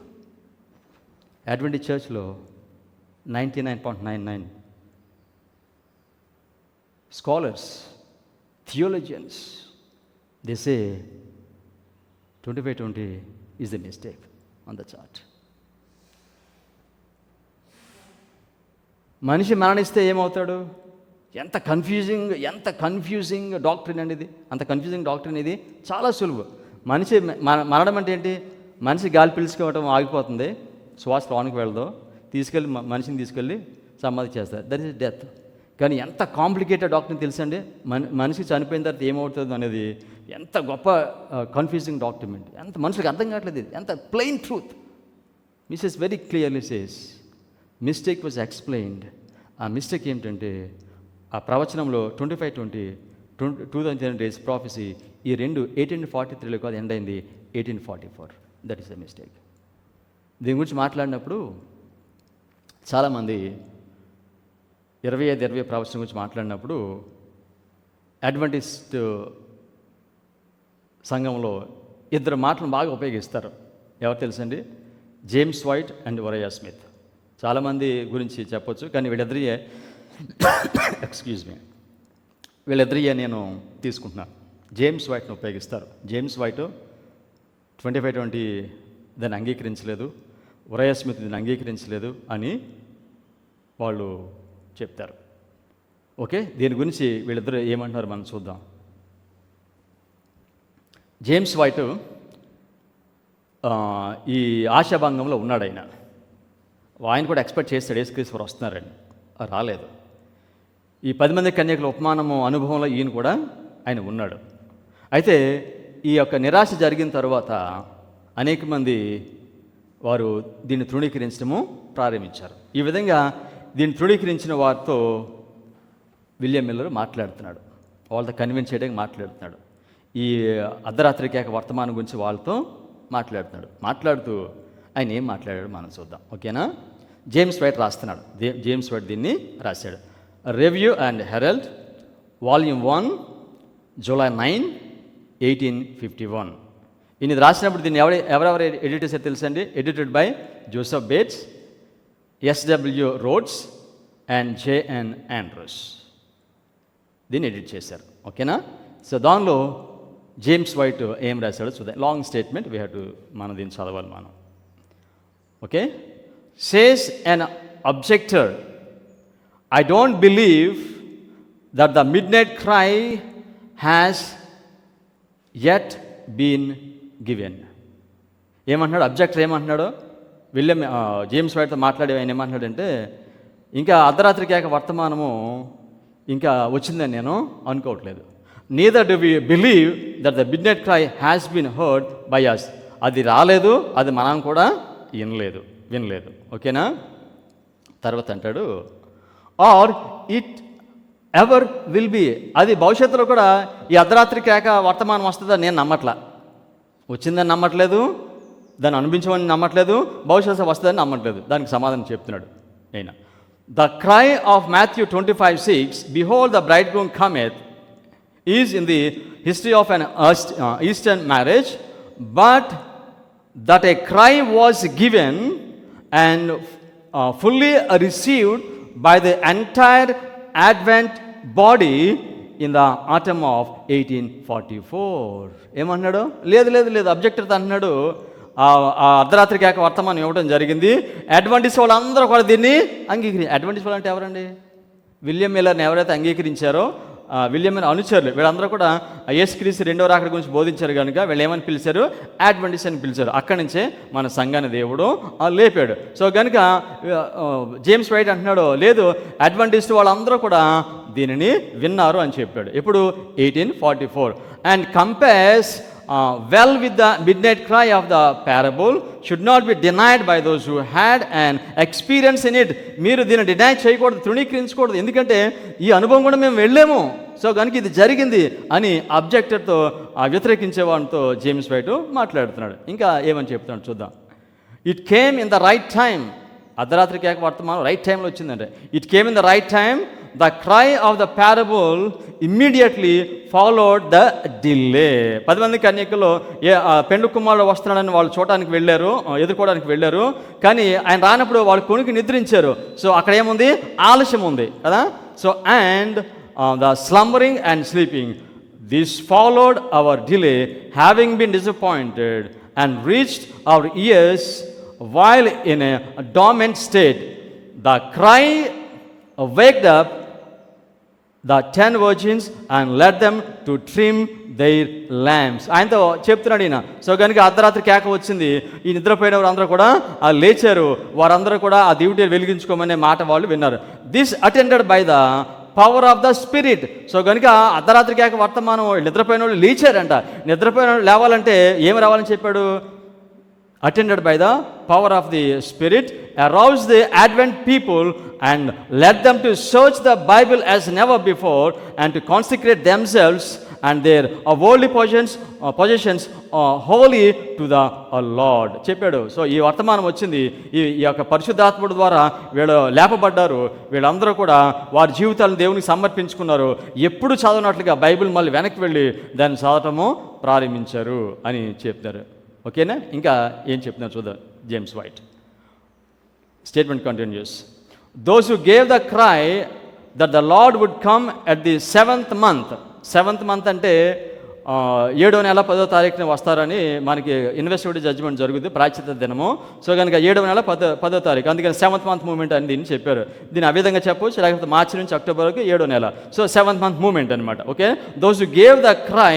అడ్వెంటిస్ట్ చర్చ్లో 99.99 scholars, theologians, they say 2520 is the mistake on the chart. మనిషి మరణిస్తే ఏమవుతాడు? ఎంత కన్ఫ్యూజింగ్ డాక్టరీన్ అండి ఇది. అంత కన్ఫ్యూజింగ్ డాక్టరీన్ ఇది. చాలా సులువు. మనిషి మరణం అంటే ఏంటి? మనిషి గాలి పీల్చుకోవడం ఆగిపోతుంది, శ్వాస లోనికి వెళ్ళదు, తీసుకెళ్ళి మనిషిని తీసుకెళ్ళి సమాధి చేస్తారు. That is death. కానీ ఎంత కాంప్లికేటెడ్ డాక్టరీన్ తెలుసండి. మనిషి చనిపోయిన తర్వాత ఏమవుతుంది అనేది ఎంత గొప్ప కన్ఫ్యూజింగ్ డాక్యుమెంట్. ఎంత మనుషులకు అర్థం కావట్లేదు. ఇది ఎంత plain truth. Mrs very clearly says mistake was explained. ఆ మిస్టేక్ ఏమిటంటే ఆ ప్రవచనంలో 25:20 2010 డేస్ ప్రాఫెసీ ఈ రెండు 1843లో కాదు ఎండ్ అయింది 1844. That is the mistake. దీని గురించి మాట్లాడినప్పుడు చాలామంది 25 ప్రవచనం గురించి మాట్లాడినప్పుడు అడ్వెంటిస్ట్ సంఘంలో ఇద్దరు మాటలు బాగా ఉపయోగిస్తారు. ఎవరు తెలుసండి? James White and Uriah Smith. చాలామంది గురించి చెప్పొచ్చు, కానీ వీళ్ళిద్దరియే వీళ్ళిద్దరియే నేను తీసుకుంటున్నాను. జేమ్స్ వైట్ను ఉపయోగిస్తారు. జేమ్స్ వైట్ 25:20 దాన్ని అంగీకరించలేదు, ఒరయా స్మిత్ దీన్ని అంగీకరించలేదు అని వాళ్ళు చెప్తారు. ఓకే, దీని గురించి వీళ్ళిద్దరు ఏమంటున్నారు మనం చూద్దాం. జేమ్స్ వైట్ ఈ ఆశాభంగంలో ఉన్నాడు. ఆయన కూడా ఎక్స్పెక్ట్ చేస్తాడు యేసుక్రీస్తు వారు వస్తున్నారని. రాలేదు. ఈ 10 మంది కన్యకల ఉపమానము అనుభవంలో ఈయన కూడా ఆయన ఉన్నాడు. అయితే ఈ యొక్క నిరాశ జరిగిన తర్వాత అనేక మంది వారు దీన్ని తృణీకరించడము ప్రారంభించారు. ఈ విధంగా దీన్ని తృణీకరించిన వారితో విలియం మిల్లర్ మాట్లాడుతున్నాడు. వాళ్ళతో కన్విన్స్ చేయడానికి మాట్లాడుతున్నాడు. ఈ అర్ధరాత్రి కేక వర్తమానం గురించి వాళ్ళతో మాట్లాడుతూ ఆయన ఏం మాట్లాడాడు మనం చూద్దాం. ఓకేనా? జేమ్స్ వైట్ రాస్తున్నాడు. జేమ్స్ వైట్ దీన్ని రాశాడు. Review and Harold volume 1 July 9, 1851. ఇది రాసినప్పుడు దీన్ని ఎవరెవరు ఎడిట్ చేశారు తెలుసండి? Edited by Joseph Bates, SW Rhodes and JN Andrews. దీన్ని ఎడిట్ చేశారు. ఓకేనా? సో దానిలో జేమ్స్ వైట్ ఏం రాశాడో చూద్దాం. లాంగ్ స్టేట్మెంట్ మనం దీన్ని చదవాలి మనం. Okay, says an objector, I don't believe that the midnight cry has yet been given. ఏమంటున్నాడు అబ్జెక్టర్? ఏమంటున్నాడు? జేమ్స్ వైట్తో మాట్లాడి ఆయన ఏమంటున్నాడంటే, ఇంకా అర్ధరాత్రి కేక వర్తమానము ఇంకా వచ్చిందని నేను అనుకోవట్లేదు. neither do we believe that the midnight cry has been heard by us. అది రాలేదు, అది మనం కూడా వినలేదు. ఓకేనా? తర్వాత అంటాడు, or it ever will be. అది భవిష్యత్తులో కూడా ఈ అర్ధరాత్రి కేక వర్తమానం వస్తుందని నేను నమ్మట్లా. వచ్చిందని నమ్మట్లేదు, దాన్ని అనిపించమని నమ్మట్లేదు, భవిష్యత్తు వస్తుందని నమ్మట్లేదు. దానికి సమాధానం చెప్తున్నాడు ఆయన. The cry of Matthew 25:6, behold the bridegroom cometh, is in the history of an Eastern marriage, but that a cry was given and fully received by the entire Advent body in the autumn of 1844. ఏమన్నాడు? లేదు objector అంటున్నాడు, ఆ అర్ధరాత్రి కేక వర్తమానం ఇవ్వడం జరిగింది. Adventist వాళ్ళందరూ కూడా దీన్ని అడ్వెంటిస్ట్ వాళ్ళు అంటే ఎవరండి? విలియం మిల్లర్ని ఎవరైతే అంగీకరించారో విలియం మిల్లర్ అనుచరులు వీళ్ళందరూ కూడా యేసుక్రీస్తు రెండవ రాకడ గురించి బోధించారు కనుక వీళ్ళు ఏమని పిలిచారు? అడ్వెంటిస్ట్ అని పిలిచారు. అక్కడి నుంచే మన సంఘాన్ని దేవుడు లేపాడు. సో కనుక జేమ్స్ వైట్ అంటున్నాడు, లేదు అడ్వెంటిస్ట్ వాళ్ళందరూ కూడా దీనిని విన్నారు అని చెప్పాడు. ఇప్పుడు 1844. And compares well with the midnight cry of the parable should not be denied by those who had an experience in it. మీరు దీన్ని డినై చేయకూడదు, తృణీకరించకూడదు, ఎందుకంటే ఈ అనుభవం కూడా మేము వెళ్ళాము. సో కనుక ఇది జరిగింది అని అబ్జెక్టర్తో వ్యతిరేకించేవాడితో జేమ్స్ వైట్ మాట్లాడుతున్నాడు. ఇంకా ఏమని చెప్తున్నాడు చూద్దాం. It came in the right time. అర్ధరాత్రి కేక వర్తమానం రైట్ టైంలో వచ్చిందంటే it came in the right time. The cry of the parable immediately followed the delay. 10 మంది కన్యకలు పెండ్లి కుమారుడు వస్తున్నాడని వాళ్ళు చూడడానికి వెళ్ళారు, ఎదుర్కోవడానికి వెళ్ళారు. కానీ ఆయన రానప్పుడు వాళ్ళు కొనుక్కి నిద్రించారు. సో అక్కడ ఏముంది? ఆలస్యం ఉంది కదా. So and the slumbering and sleeping, this followed our delay, having been disappointed and reached our ears while in a dormant state. The cry waked up the 10 virgins and led them to trim their lamps. ఆయనతో చెప్తున్నాడు ఈయన. So కనుక అర్ధరాత్రి కేక వచ్చింది, ఈ నిద్రపోయిన వారందరూ కూడా లేచారు, వారందరూ కూడా ఆ దివిటీలు వెలిగించుకోమనే మాట వాళ్ళు విన్నారు. This attended by the power of the spirit. So కనుక అర్ధరాత్రి కేక వర్తమానం నిద్రపోయిన వాళ్ళు లేచారంట. నిద్రపోయిన వాళ్ళు లేవాలంటే ఏమి రావాలని చెప్పాడు? attended by the power of the Spirit, aroused the Advent people and led them to search the Bible as never before and to consecrate themselves and their worldly possessions holy to the Lord. చెప్పాడు. So ఈ వర్తమానం వచ్చింది, ఈ యొక్క పరిశుద్ధాత్ముడి ద్వారా వీళ్ళు లేపబడ్డారు. వీళ్ళందరూ కూడా వారి జీవితాలను దేవునికి సమర్పించుకున్నారు. ఎప్పుడు చదవనట్లుగా బైబిల్ మళ్ళీ వెనక్కి వెళ్ళి దాన్ని చదవటము ప్రారంభించారు అని చెప్తారు. ఓకేనా? ఇంకా ఏం చెప్తున్నారు చూద్దాం. James White statement continues. Those who gave the cry that the Lord would come at the 7th month. 7th month అంటే 7వ నెల 10వ తారీఖున వస్తారని మనకి ఇన్వెస్టిగేటివ్ జడ్జిమెంట్ జరుగుతుంది, ప్రాయశ్చిత్త దినము. సో కనుక 7వ నెల 10వ తారీఖు, అందుకని 7th month మూమెంట్ అని దీన్ని చెప్పారు. దీన్ని ఆ విధంగా చెప్పవచ్చు, లేకపోతే మార్చి నుంచి అక్టోబర్ వరకు 7వ నెల. సో 7th month మూమెంట్ అనమాట. Okay, those who gave the cry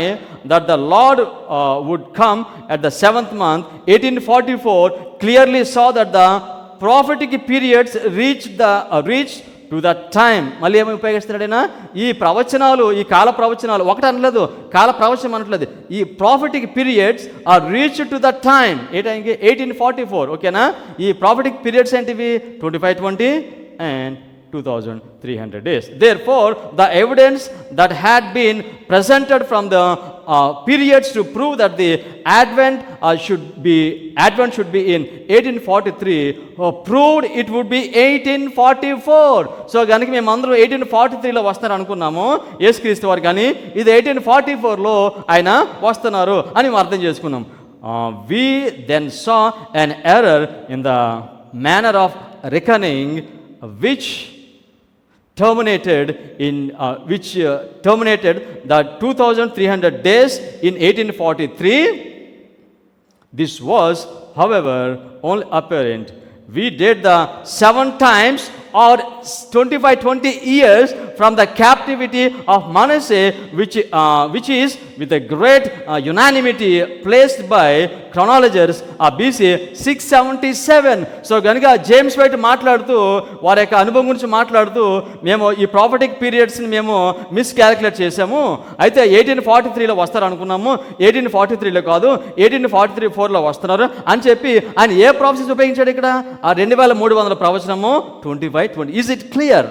that the Lord would come at the 7th month 1844 clearly saw that the prophetic periods reach to the time. మళ్ళీ ఏమి ఉపయోగిస్తున్నాడైనా? ఈ ప్రవచనాలు, ఈ కాల ప్రవచనాలు ఒకటి అనలేదు, కాల ప్రవచనం అనట్లేదు. ఈ prophetic periods are reach to the time. ఏ టైంకి? 1844. ఓకేనా? ఈ ప్రాఫిటిక్ పీరియడ్స్ ఏంటివి? 2520 and 2300 days. Therefore, the evidence that had been presented from the periods to prove that the Advent should be in 1843 proved it would be 1844. So కనుక మేము అందరూ 1843లో వస్తారు అనుకున్నాము యేసుక్రీస్తు వారు, కానీ ఇది 1844లో ఆయన వస్తున్నారు అని మేము అర్థం చేసుకున్నాం. We then saw an error in the manner of reckoning which terminated the 2300 days in 1843. This was, however, only apparent. We did the 7 times or 25-20 years from the captivity of Manasseh, which is with a great unanimity placed by chronologers BC 677. So కనుక James white మాట్లాడుతూ వారి యొక్క అనుభవం గురించి మాట్లాడుతూ, మేము ఈ prophetic పీరియడ్స్ని మేము మిస్ క్యాలిక్యులేట్ చేసాము, అయితే 1843లో వస్తారు అనుకున్నాము, 1843లో కాదు 1844లో వస్తున్నారు అని చెప్పి ఆయన ఏ ప్రాసెస్ ఉపయోగించాడు ఇక్కడ? ఆ 2300 ప్రవచనము 25-20. Is it clear?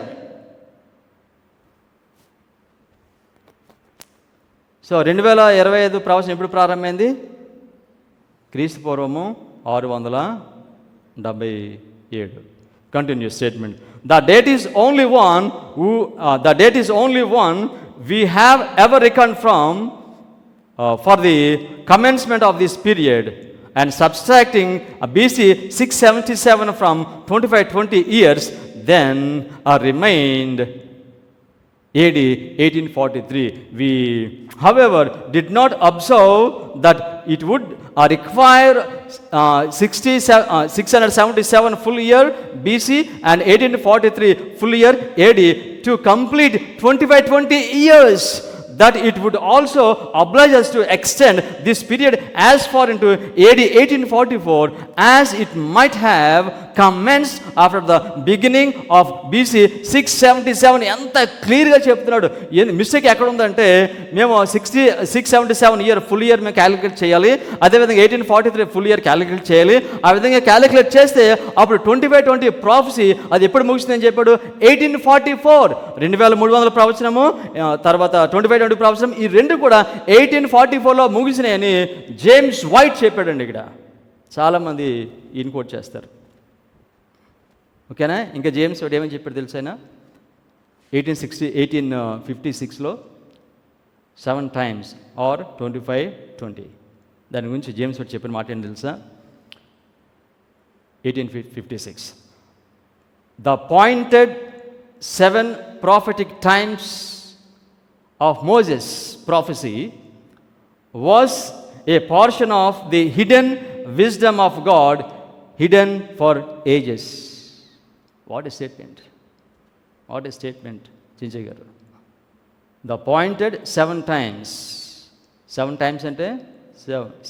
సో 2025 ప్రవచనం ఎప్పుడు ప్రారంభమైంది? క్రీస్తు పూర్వము 677. Continue statement. The date is only one we have ever reckoned from for the commencement of this period, and subtracting BC 677 from 25-20 years, then remained AD 1843. We, however, did not observe that it would require 677 full year BC and 1843 full year AD to complete 25-20 years. That it would also oblige us to extend this period as far into AD 1844 as it might have commenced after the beginning of BC 677. ఎంత క్లియర్గా చెప్తున్నాడు. Mistake ఎక్కడ ఉందంటే, మేము 677 year full year మేము calculate చేయాలి, అదేవిధంగా 1843 full year calculate చేయాలి. ఆ విధంగా క్యాలిక్యులేట్ చేస్తే అప్పుడు 25-20 ప్రాఫెసీ అది ఎప్పుడు ముగిసిందని చెప్పాడు? 1844. 2300 ప్రవచనము, తర్వాత 25-20 ప్రవచనం, ఈ రెండు కూడా 1844లో ముగిసినాయని జేమ్స్ వైట్ చెప్పాడండి. ఇక్కడ చాలామంది ఇన్కోట్ చేస్తారు. ఓకేనా? ఇంకా జేమ్స్ వైట్ ఏమని చెప్పాడు తెలుసైనా? 1856లో 7 times or 25-20. దాని గురించి జేమ్స్ వైట్ చెప్పిన మాట ఏంటి తెలుసా? 1856 the appointed 7 prophetic times of Moses' prophecy was a portion of the hidden wisdom of God, hidden for ages. What a statement. What a statement Chinchaiah గారు. The appointed 7 times. 7 times అంటే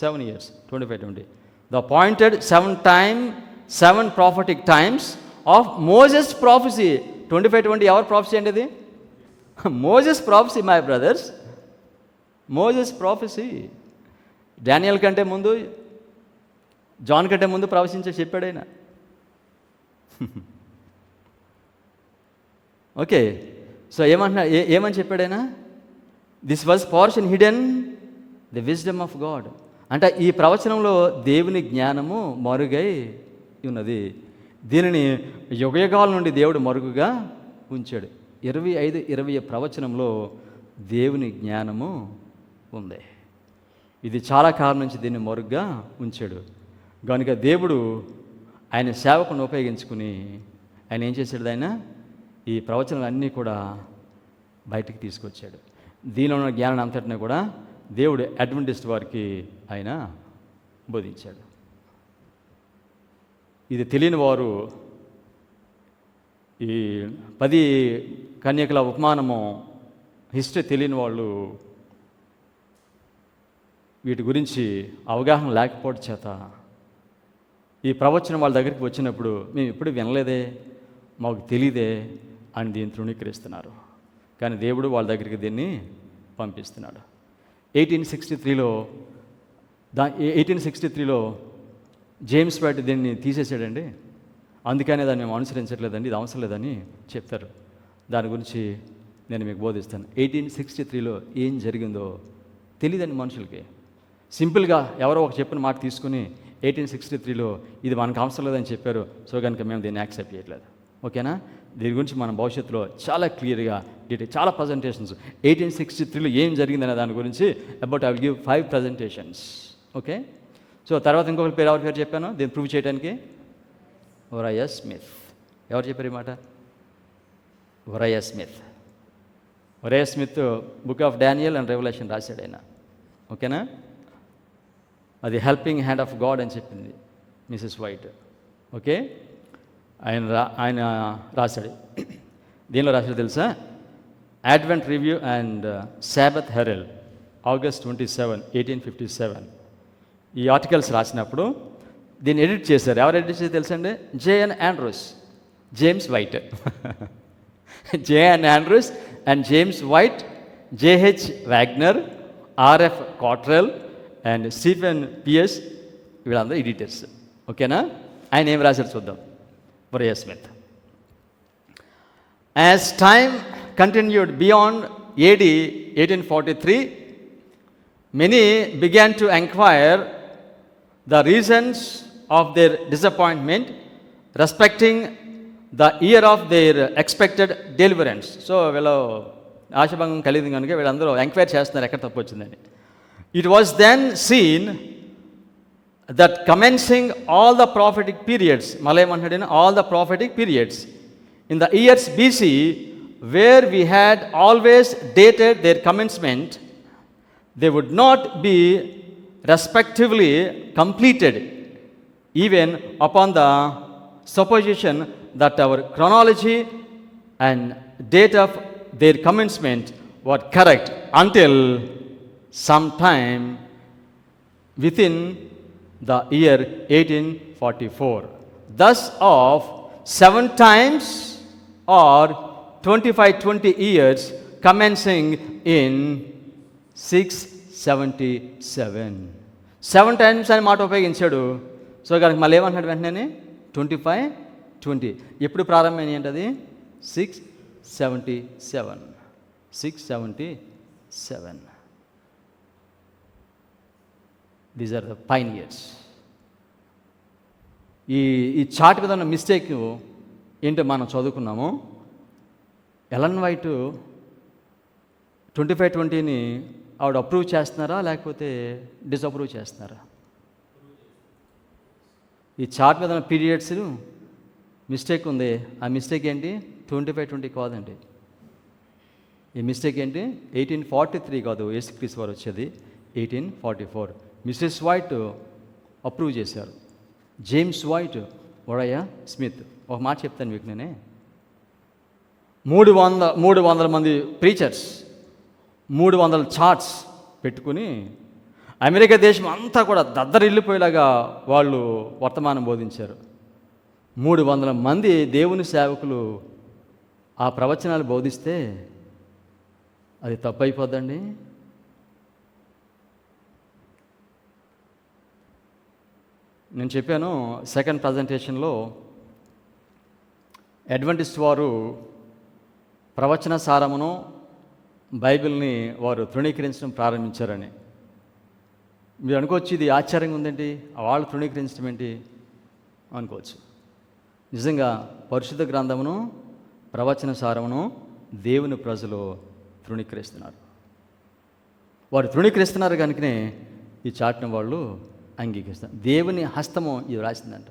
7 years, 25-20. The appointed 7 prophetic times of Moses prophecy. 25-20 ఎవరు prophecy అండి ఇది? Moses prophecy my brothers, Moses prophecy. Daniel కంటే ముందు, John కంటే ముందు ప్రవచించే చెప్పాడైనా. Okay, so ఏమని చెప్పాడైనా? This was portion hidden the wisdom of God. అంటే ఈ ప్రవచనంలో దేవుని జ్ఞానము మరుగై ఉన్నది. దీనిని యుగయుగాల నుండి దేవుడు మరుగుగా ఉంచాడు. 25-20 ప్రవచనంలో దేవుని జ్ఞానము ఉంది. ఇది చాలా కాలం నుంచి దీన్ని మరుగుగా ఉంచాడు. కనుక దేవుడు ఆయన సేవకుని ఉపయోగించుకుని ఆయన ఏం చేశాడు? ఆయన ఈ ప్రవచనాలన్నీ కూడా బయటికి తీసుకొచ్చాడు. దీనిలో ఉన్న జ్ఞానం అంతటిని కూడా దేవుడు అడ్వెంటిస్ట్ వారికి ఆయన బోధించాడు. ఇది తెలియని వారు ఈ 10 కన్యకల ఉపమానము హిస్టరీ తెలియని వాళ్ళు వీటి గురించి అవగాహన లేకపోవడం చేత ఈ ప్రవచనం వాళ్ళ దగ్గరికి వచ్చినప్పుడు మేము ఎప్పుడు వినలేదే, మాకు తెలియదే అని దీన్ని తృణీకరిస్తున్నారు. కానీ దేవుడు వాళ్ళ దగ్గరికి దీన్ని పంపిస్తున్నాడు. 1863లో జేమ్స్ వైట్ దీన్ని తీసేసాడండి. అందుకనే దాన్ని మేము అనుసరించట్లేదండి, ఇది అవసరం లేదని చెప్తారు. దాని గురించి నేను మీకు బోధిస్తాను. 1863లో ఏం జరిగిందో తెలియదండి మనుషులకి. సింపుల్గా ఎవరో ఒక చెప్పిన మాట తీసుకుని 1863లో ఇది మనకు అవసరం లేదని చెప్పారు, సో కనుక మేము దీన్ని యాక్సెప్ట్ చేయట్లేదు. ఓకేనా? దీని గురించి మనం భవిష్యత్తులో చాలా క్లియర్గా చాలా ప్రజెంటేషన్స్ 1863లో ఏం జరిగిందనే దాని గురించి about I will give 5 presentations. Okay, so తర్వాత ఇంకొకరి పేరు ఎవరి పేరు చెప్పాను దీన్ని ప్రూవ్ చేయడానికి? Uriah Smith. ఎవరు చెప్పారు ఈ మాట? Uriah Smith. Uriah Smith book of Daniel and Revelation రాశాడు ఆయన. ఓకేనా? అది హెల్పింగ్ హ్యాండ్ ఆఫ్ గాడ్ అని చెప్పింది మిసెస్ వైట్. ఓకే, ఆయన రాశాడు. దీనిలో రాశాడు తెలుసా? Advent review and Sabbath Harold, August 27, 1857. ఈ ఆర్టికల్స్ రాసినప్పుడు దీన్ని ఎడిట్ చేశారు. ఎవరు ఎడిట్ చేసి తెలుసండి? J.N. Andrews, James White. J.N. Andrews and James White, J.H. Wagner, R.F. Cottrell and Stephen Pierce, వీళ్ళందరూ ఎడిటర్స్. ఓకేనా? ఆయన ఏం రాశారు చూద్దాం. Uriah Smith. As time continued beyond AD 1843, many began to inquire the reasons of their disappointment respecting the year of their expected deliverance. So, వీళ్ళు ఆశాభంగం కలిగింది కనుక వీళ్ళందరూ ఎంక్వైరీ చేస్తున్నారు ఎక్కడ తప్పు వచ్చిందని. It was then seen that commencing all the prophetic periods, Malayamanhadina, all the prophetic periods in the years BC, where we had always dated their commencement, they would not be respectively completed, even upon the supposition that our chronology and date of their commencement were correct until sometime within the year 1844. Thus of 7 times or 25-20 years commencing in 677. 7 times అని మాట ఉపయోగించాడు. So కనుక మళ్ళీ ఏమంటున్నాడు వెంటనే? 25-20. ఎప్పుడు ప్రారంభమైంది ఏంటది? 677. 677. These are the pioneers. ఈ చార్ట్ మీద ఉన్న మిస్టేక్ ఏంటో మనం చదువుకున్నాము. ఎలన్ వైట్ 25-20ని ఆవిడ అప్రూవ్ చేస్తున్నారా లేకపోతే డిసప్రూవ్ చేస్తున్నారా? ఈ చార్ట్ మీద ఉన్న పీరియడ్స్ మిస్టేక్ ఉంది. ఆ మిస్టేక్ ఏంటి? 25-20 కాదండి. ఈ మిస్టేక్ ఏంటి? 1843 కాదు, యేసుక్రీస్తు వారు వచ్చేది 1844. మిసెస్ వైట్ అప్రూవ్ చేశారు. James White, Uriah Smith. ఒక మాట చెప్తాను మీకు నేనే. 300 మంది ప్రీచర్స్, 300 చార్ట్స్ పెట్టుకుని అమెరికా దేశం అంతా కూడా దద్దరిల్లిపోయేలాగా వాళ్ళు వర్తమానం బోధించారు. 300 మంది దేవుని సేవకులు ఆ ప్రవచనాలు బోధిస్తే అది తప్పు అయిపోద్దండి? నేను చెప్పాను సెకండ్ ప్రజెంటేషన్లో, అడ్వెంటిస్ట్ వారు ప్రవచన సారమును బైబిల్ని వారు తృణీకరించడం ప్రారంభించారని. మీరు అనుకోవచ్చు ఇది ఆశ్చర్యంగా ఉందేంటి, వాళ్ళు తృణీకరించడం ఏంటి అనుకోవచ్చు. నిజంగా పరిశుద్ధ గ్రంథమును ప్రవచన సారమును దేవుని ప్రజలు తృణీకరిస్తున్నారు. వారు తృణీకరిస్తున్నారు కనుకనే ఈ చాట్ను వాళ్ళు అంగీకరిస్తారు. దేవుని హస్తము ఇది రాసిందంట.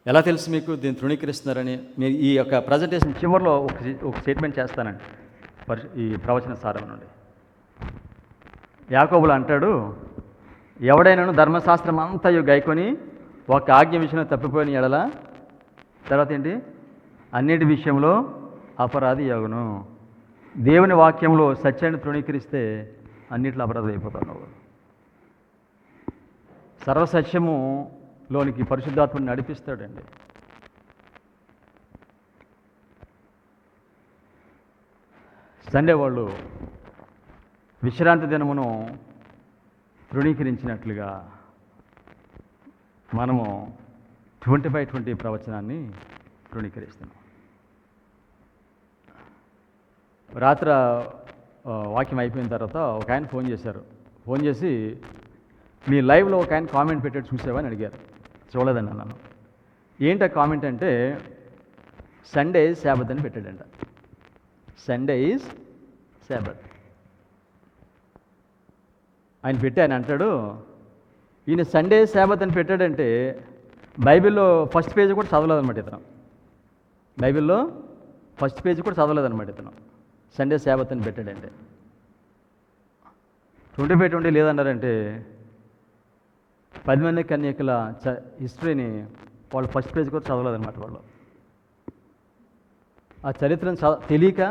ఎలా తెలుసు మీకు దీన్ని తృణీకరిస్తున్నారని? మీరు ఈ యొక్క ప్రజెంటేషన్ చివరిలో ఒక స్టేట్మెంట్ చేస్తానండి ఈ ప్రవచన సారం నుండి. యాకోబులు అంటాడు, ఎవడైనాను ధర్మశాస్త్రం అంతయు గైకొని ఒక ఆజ్ఞ విషయంలో తప్పిపోయిన ఎడల, తర్వాత ఏంటి, అన్నిటి విషయంలో అపరాధి యగును. దేవుని వాక్యంలో సత్యాన్ని తృణీకరిస్తే అన్నిట్లో అపరాధం అయిపోతావు నువ్వు. సర్వసత్యములోనికి పరిశుద్ధాత్మని నడిపిస్తాడండి. సండే వాళ్ళు విశ్రాంతి దినమును తృణీకరించినట్లుగా మనము 20/20 ప్రవచనాన్ని తృణీకరిస్తున్నాం. రాత్రి వాక్యం అయిపోయిన తర్వాత ఒక ఆయన ఫోన్ చేశారు. ఫోన్ చేసి, మీ లైవ్లో ఒక ఆయన కామెంట్ పెట్టాడు చూసావా అని అడిగారు. చూడలేదండి అన్నాను. ఏంటి ఆ కామెంట్ అంటే, సండే ఈజ్ శాబత్ అని పెట్టాడంట. సండే ఈజ్ శాబత్ ఆయన పెట్టి ఆయన అంటాడు, ఈయన సండే శాబత్ అని పెట్టాడంటే బైబిల్లో ఫస్ట్ పేజ్ కూడా చదవలేదన్నమాట ఇతను. బైబిల్లో ఫస్ట్ పేజ్ కూడా చదవలేదన్నమాట ఇతను. సండే శాబత్ అని పెట్టాడంటే 20/20 లేదన్నారంటే 10 మంది కన్యకల హిస్టరీని వాళ్ళు ఫస్ట్ పేజ్ కూడా చదవలేదన్నమాట. వాళ్ళు ఆ చరిత్రను తెలియక,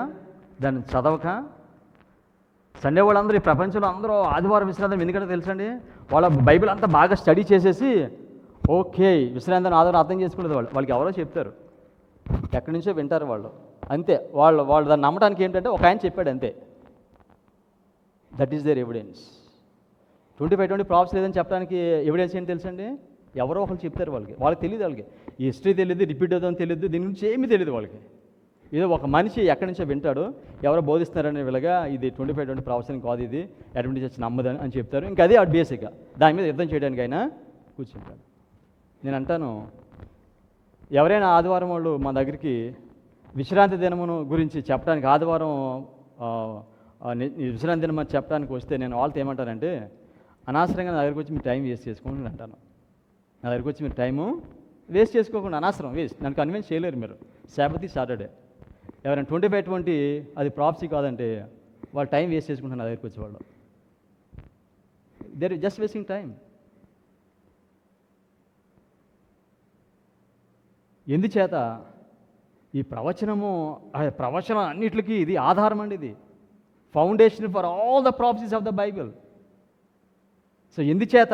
దాన్ని చదవక, సండే వాళ్ళందరూ ఈ ప్రపంచంలో అందరూ ఆదివారం విశ్రాంతి ఎందుకంటే తెలుసండి, వాళ్ళ బైబిల్ అంతా బాగా స్టడీ చేసేసి ఓకే విశ్రాంతిని ఆదివారం అర్థం చేసుకునేది. వాళ్ళకి ఎవరో చెప్తారు, ఎక్కడి నుంచో వింటారు వాళ్ళు, అంతే. వాళ్ళు దాన్ని నమ్మడానికి ఏంటంటే ఒక ఆయన చెప్పాడు అంతే. That is their evidence. 20/20 proofs లేదని చెప్పడానికి ఎవిడెన్స్ ఏంటి తెలుసండి, ఎవరో ఒకరు చెప్తారు. వాళ్ళకి తెలియదు, వాళ్ళకి ఈ హిస్టరీ తెలియదు, రిపీట్ అవుతుందని తెలియదు, దీని గురించి ఏమీ తెలియదు వాళ్ళకి. ఏదో ఒక మనిషి ఎక్కడి నుంచో వింటాడు, ఎవరో బోధిస్తున్నారనే విధంగా ఇది 20/20 ప్రాఫెషన్ కాదు, ఇది అడ్వెంటిస్ట్ చర్చ్ నమ్మదని అని చెప్తారు. ఇంకా అదే ఆడు బేసిక్గా దాని మీద యుద్ధం చేయడానికి అయినా కూర్చుంటాడు. నేను అంటాను, ఎవరైనా ఆదివారం వాళ్ళు మా దగ్గరికి విశ్రాంతి దినమును గురించి చెప్పడానికి, ఆదివారం విశ్రాంతి దినం అని చెప్పడానికి వస్తే నేను వాళ్ళతో ఏమంటానంటే, అనవసరంగా నా దగ్గరికి వచ్చి మీరు టైం వేస్ట్ చేసుకోండి అంటాను. నా దగ్గరికి వచ్చి మీరు టైము వేస్ట్ చేసుకోకుండా, అనవసరం వేస్ట్, నన్ను కన్విన్స్ చేయలేరు మీరు. సాబత్ సాటర్డే ఎవరైనా 20/20 అది ప్రాప్సీ కాదంటే వాళ్ళు టైం వేస్ట్ చేసుకుంటారు నా దగ్గరికి వచ్చేవాళ్ళు. They're just wasting time. ఎందుచేత ఈ ప్రవచనం అన్నిటికీ ఇది ఆధారం అండి, ఇది foundation for all the prophecies of the Bible. So ఎందుచేత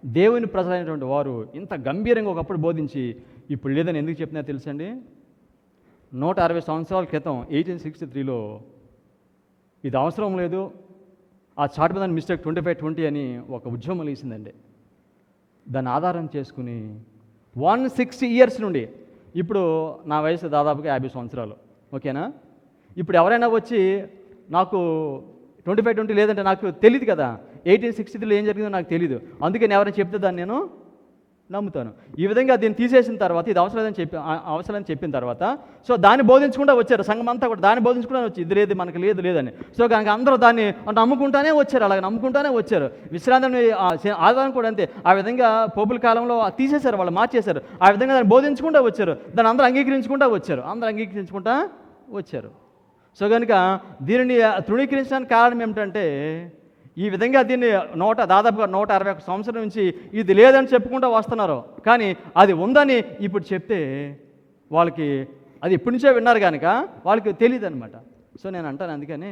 దేవుని ప్రజలైనటువంటి వారు ఇంత గంభీరంగా ఒకప్పుడు బోధించి ఇప్పుడు లేదని ఎందుకు చెప్తున్నారు తెలుసండి? 160 సంవత్సరాల క్రితం 1863లో ఇది అవసరం లేదు, ఆ చార్ట్ మీద మిస్టేక్ 20/20 అని ఒక ఉద్యమం లేసిందండి. దాన్ని ఆధారం చేసుకుని 160 ఇయర్స్ నుండి, ఇప్పుడు నా వయసు దాదాపుగా 50 సంవత్సరాలు, ఓకేనా? ఇప్పుడు ఎవరైనా వచ్చి నాకు 20/20 లేదంటే నాకు తెలియదు కదా, 1863లో ఏం జరిగిందో నాకు తెలియదు, అందుకని ఎవరైనా చెప్తే దాన్ని నేను నమ్ముతాను. ఈ విధంగా దీన్ని తీసేసిన తర్వాత ఇది అవసరం చెప్పిన తర్వాత సో దాన్ని బోధించకుండా వచ్చారు, సంఘం అంతా కూడా దాన్ని బోధించకుండా వచ్చి ఇది లేదు మనకు లేదని. సో కనుక అందరూ దాన్ని నమ్ముకుంటానే వచ్చారు, అలాగే నమ్ముకుంటానే వచ్చారు. విశ్రాంతిని ఆదివారం కూడా అంతే, ఆ విధంగా పోపుల కాలంలో తీసేశారు, వాళ్ళు మార్చేశారు. ఆ విధంగా దాన్ని బోధించుకుంటూ వచ్చారు, దాన్ని అందరూ అంగీకరించుకుంటూ వచ్చారు. సో కనుక దీనిని తృణీకరించడానికి కారణం ఏమిటంటే, ఈ విధంగా దీన్ని దాదాపుగా 161 సంవత్సరం నుంచి ఇది లేదని చెప్పుకుంటూ వస్తున్నారు. కానీ అది ఉందని ఇప్పుడు చెప్తే వాళ్ళకి అది ఎప్పటి నుంచో విన్నారు కనుక వాళ్ళకి తెలియదు అనమాట. సో నేను అంటాను, అందుకని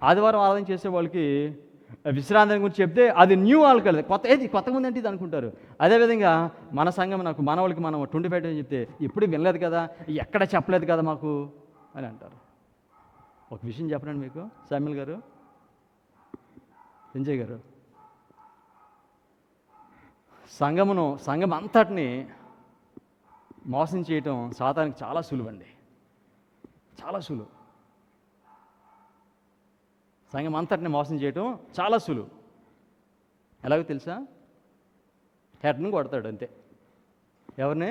ఆదివారం ఆరాధన చేసే వాళ్ళకి విశ్రాంతి గురించి చెప్తే అది న్యూ వాళ్ళకి కొత్త ముందు అంటే ఇది అనుకుంటారు. అదేవిధంగా మన సంఘం నాకు మన వాళ్ళకి మనం 25 అని చెప్తే ఎప్పుడు వినలేదు కదా, ఎక్కడ చెప్పలేదు కదా మాకు అని అంటారు. ఒక విషయం చెప్పనండి మీకు, శామ్యుల్ గారు, సంజయ్ గారు, సంఘం అంతటిని మోసం చేయటం సాతానికి చాలా సులువండి, చాలా సులువు. సంఘం అంతటిని మోసం చేయటం చాలా సులువు. ఎలాగో తెలుసా? హెడ్ని కొడతాడు అంతే. ఎవరిని?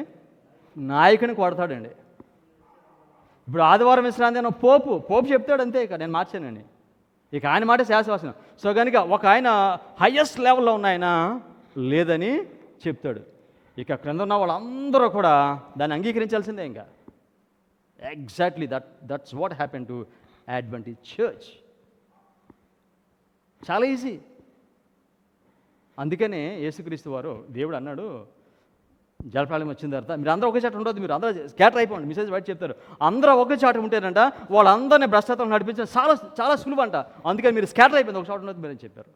నాయకుని కొడతాడండి. ఇప్పుడు ఆదివారం విశ్రాంతి అన్న పోపు చెప్తాడు అంతే. ఇక నేను మార్చానండి, ఇక ఆయన మాట శాశ్వతం. సో కనుక ఒక ఆయన హయ్యెస్ట్ లెవెల్లో ఉన్న ఆయన లేదని చెప్తాడు. ఇక క్రింద ఉన్న వాళ్ళందరూ కూడా దాన్ని అంగీకరించాల్సిందే. ఇంకా exactly that's what happen to Adventist church. చాలా ఈజీ. అందుకనే యేసుక్రీస్తు వారు, దేవుడు అన్నాడు, జలప్రళయం వచ్చిన తర్వాత మీరు అందరూ ఒకే చాట ఉండొద్దు, మీరు అందరూ స్కాటర్ అయిపోండి. మెసేజ్ బయట చెప్తారు, అందరూ ఒకే చాట ఉంటేనంట వాళ్ళందరినీ భ్రష్టత్వం నడిపించడం చాలా చాలా సులువు అంట. అందుకని మీరు స్కాటర్ అయిపోయింది, ఒక చాట ఉండొద్దు మీరు అని చెప్పారు.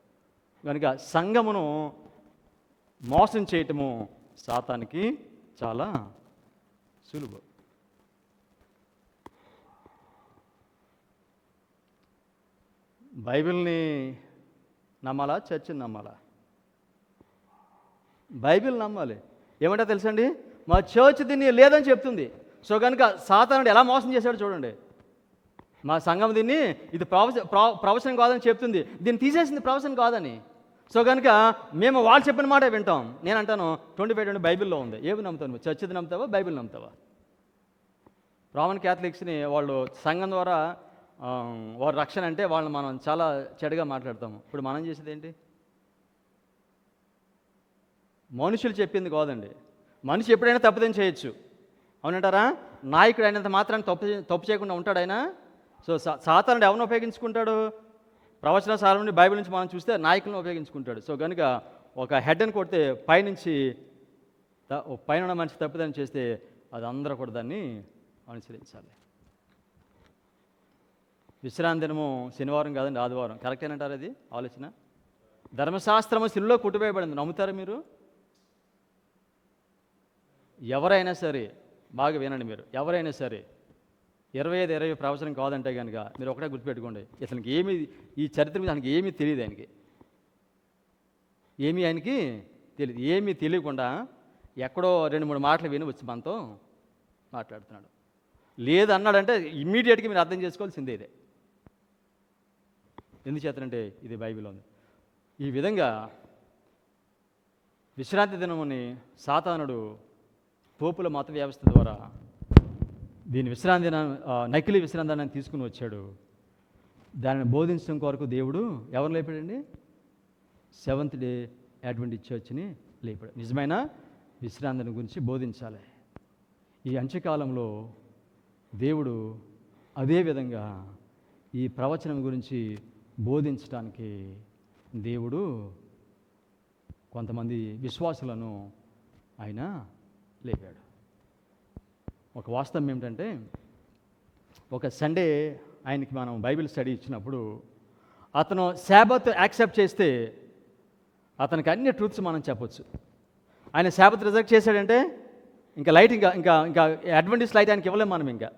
కనుక సంఘమును మోసం చేయటము సాతానికి చాలా సులువు. బైబిల్ని నమ్మాలా, చర్చిని నమ్మాలా? బైబిల్ నమ్మాలి. ఏమంటా తెలుసండి, మా చర్చ్ దీన్ని లేదని చెప్తుంది. సో కనుక సాతానుడు ఎలా మోసం చేశాడో చూడండి. మా సంఘం దీన్ని ఇది ప్రవచనం కాదని చెప్తుంది, దీన్ని తీసేసింది ప్రవచనం కాదని. సో కనుక మేము వాళ్ళు చెప్పిన మాట వింటాం. నేను అంటాను 25 బైబిల్లో ఉంది, ఏమి నమ్ముతాను? చర్చిది నమ్ముతావా, బైబిల్ నమ్ముతావా? రోమన్ క్యాథలిక్స్ని వాళ్ళు సంఘం ద్వారా వారి రక్షణ అంటే వాళ్ళని మనం చాలా చెడుగా మాట్లాడతాము. ఇప్పుడు మనం చేసేది ఏంటి? మనుషులు చెప్పింది కాదండి. మనిషి ఎప్పుడైనా తప్పుదని చేయొచ్చు, అవునంటారా? నాయకుడు అయినంత మాత్రాన్ని తప్పు చేయకుండా ఉంటాడు ఆయన. సో సాతానుడు ఎవరిని ఉపయోగించుకుంటాడు? ప్రవచన సారం నుండి బైబిల్ నుంచి మనం చూస్తే నాయకులను ఉపయోగించుకుంటాడు. సో కనుక ఒక హెడ్ని కొడితే పైన ఉన్న మనిషి తప్పుదని చేస్తే అది అందరూ కూడా దాన్ని అనుసరించాలి. విశ్రాంతి దినము శనివారం కాదండి, ఆదివారం. కరెక్టేనంటారు అది ఆలోచన? ధర్మశాస్త్రము శిలువలో కుట్టివేయబడింది, నమ్ముతారు మీరు? ఎవరైనా సరే బాగా వినండి మీరు, ఎవరైనా సరే 25 ప్రవచనం కాదంటే కనుక మీరు ఒకటే గుర్తుపెట్టుకోండి, అసలు ఏమి ఈ చరిత్ర మీద ఆయనకి ఏమీ తెలియదు. ఆయనకి తెలియదు. ఏమీ తెలియకుండా ఎక్కడో 2-3 మాటలు విని వచ్చి మనతో మాట్లాడుతున్నాడు. లేదన్నాడంటే ఇమ్మీడియట్గా మీరు అర్థం చేసుకోవాల్సిందే ఇదే. ఎందుచేతనంటే ఇది బైబిల్ ఉంది. ఈ విధంగా విశ్రాంతి దినముని సాతానుడు పోపుల మత వ్యవస్థ ద్వారా దీని విశ్రాంతి నకిలీ విశ్రాంతి దినాన్ని తీసుకుని వచ్చాడు. దానిని బోధించడం కొరకు దేవుడు ఎవరు లేపాడండి? సెవెంత్ డే అడ్వెంటిస్ట్ చర్చ్ని లేపాడు. నిజమైన విశ్రాంతిని గురించి బోధించాలి. ఈ అంత్యకాలంలో దేవుడు అదేవిధంగా ఈ ప్రవచనం గురించి బోధించడానికి దేవుడు కొంతమంది విశ్వాసులను ఆయన లేపాడు. ఒక వాస్తవం ఏమిటంటే, ఒక సండే ఆయనకి మనం బైబిల్ స్టడీ ఇచ్చినప్పుడు అతను శాబత్ యాక్సెప్ట్ చేస్తే అతనికి అన్ని ట్రూత్స్ మనం చెప్పొచ్చు. ఆయన శాబత్ రిజెక్ట్ చేశాడంటే ఇంకా లైట్ ఇంకా అడ్వెంటిస్ట్ లైట్ ఆయనకి ఇవ్వలేము మనం. ఇంకా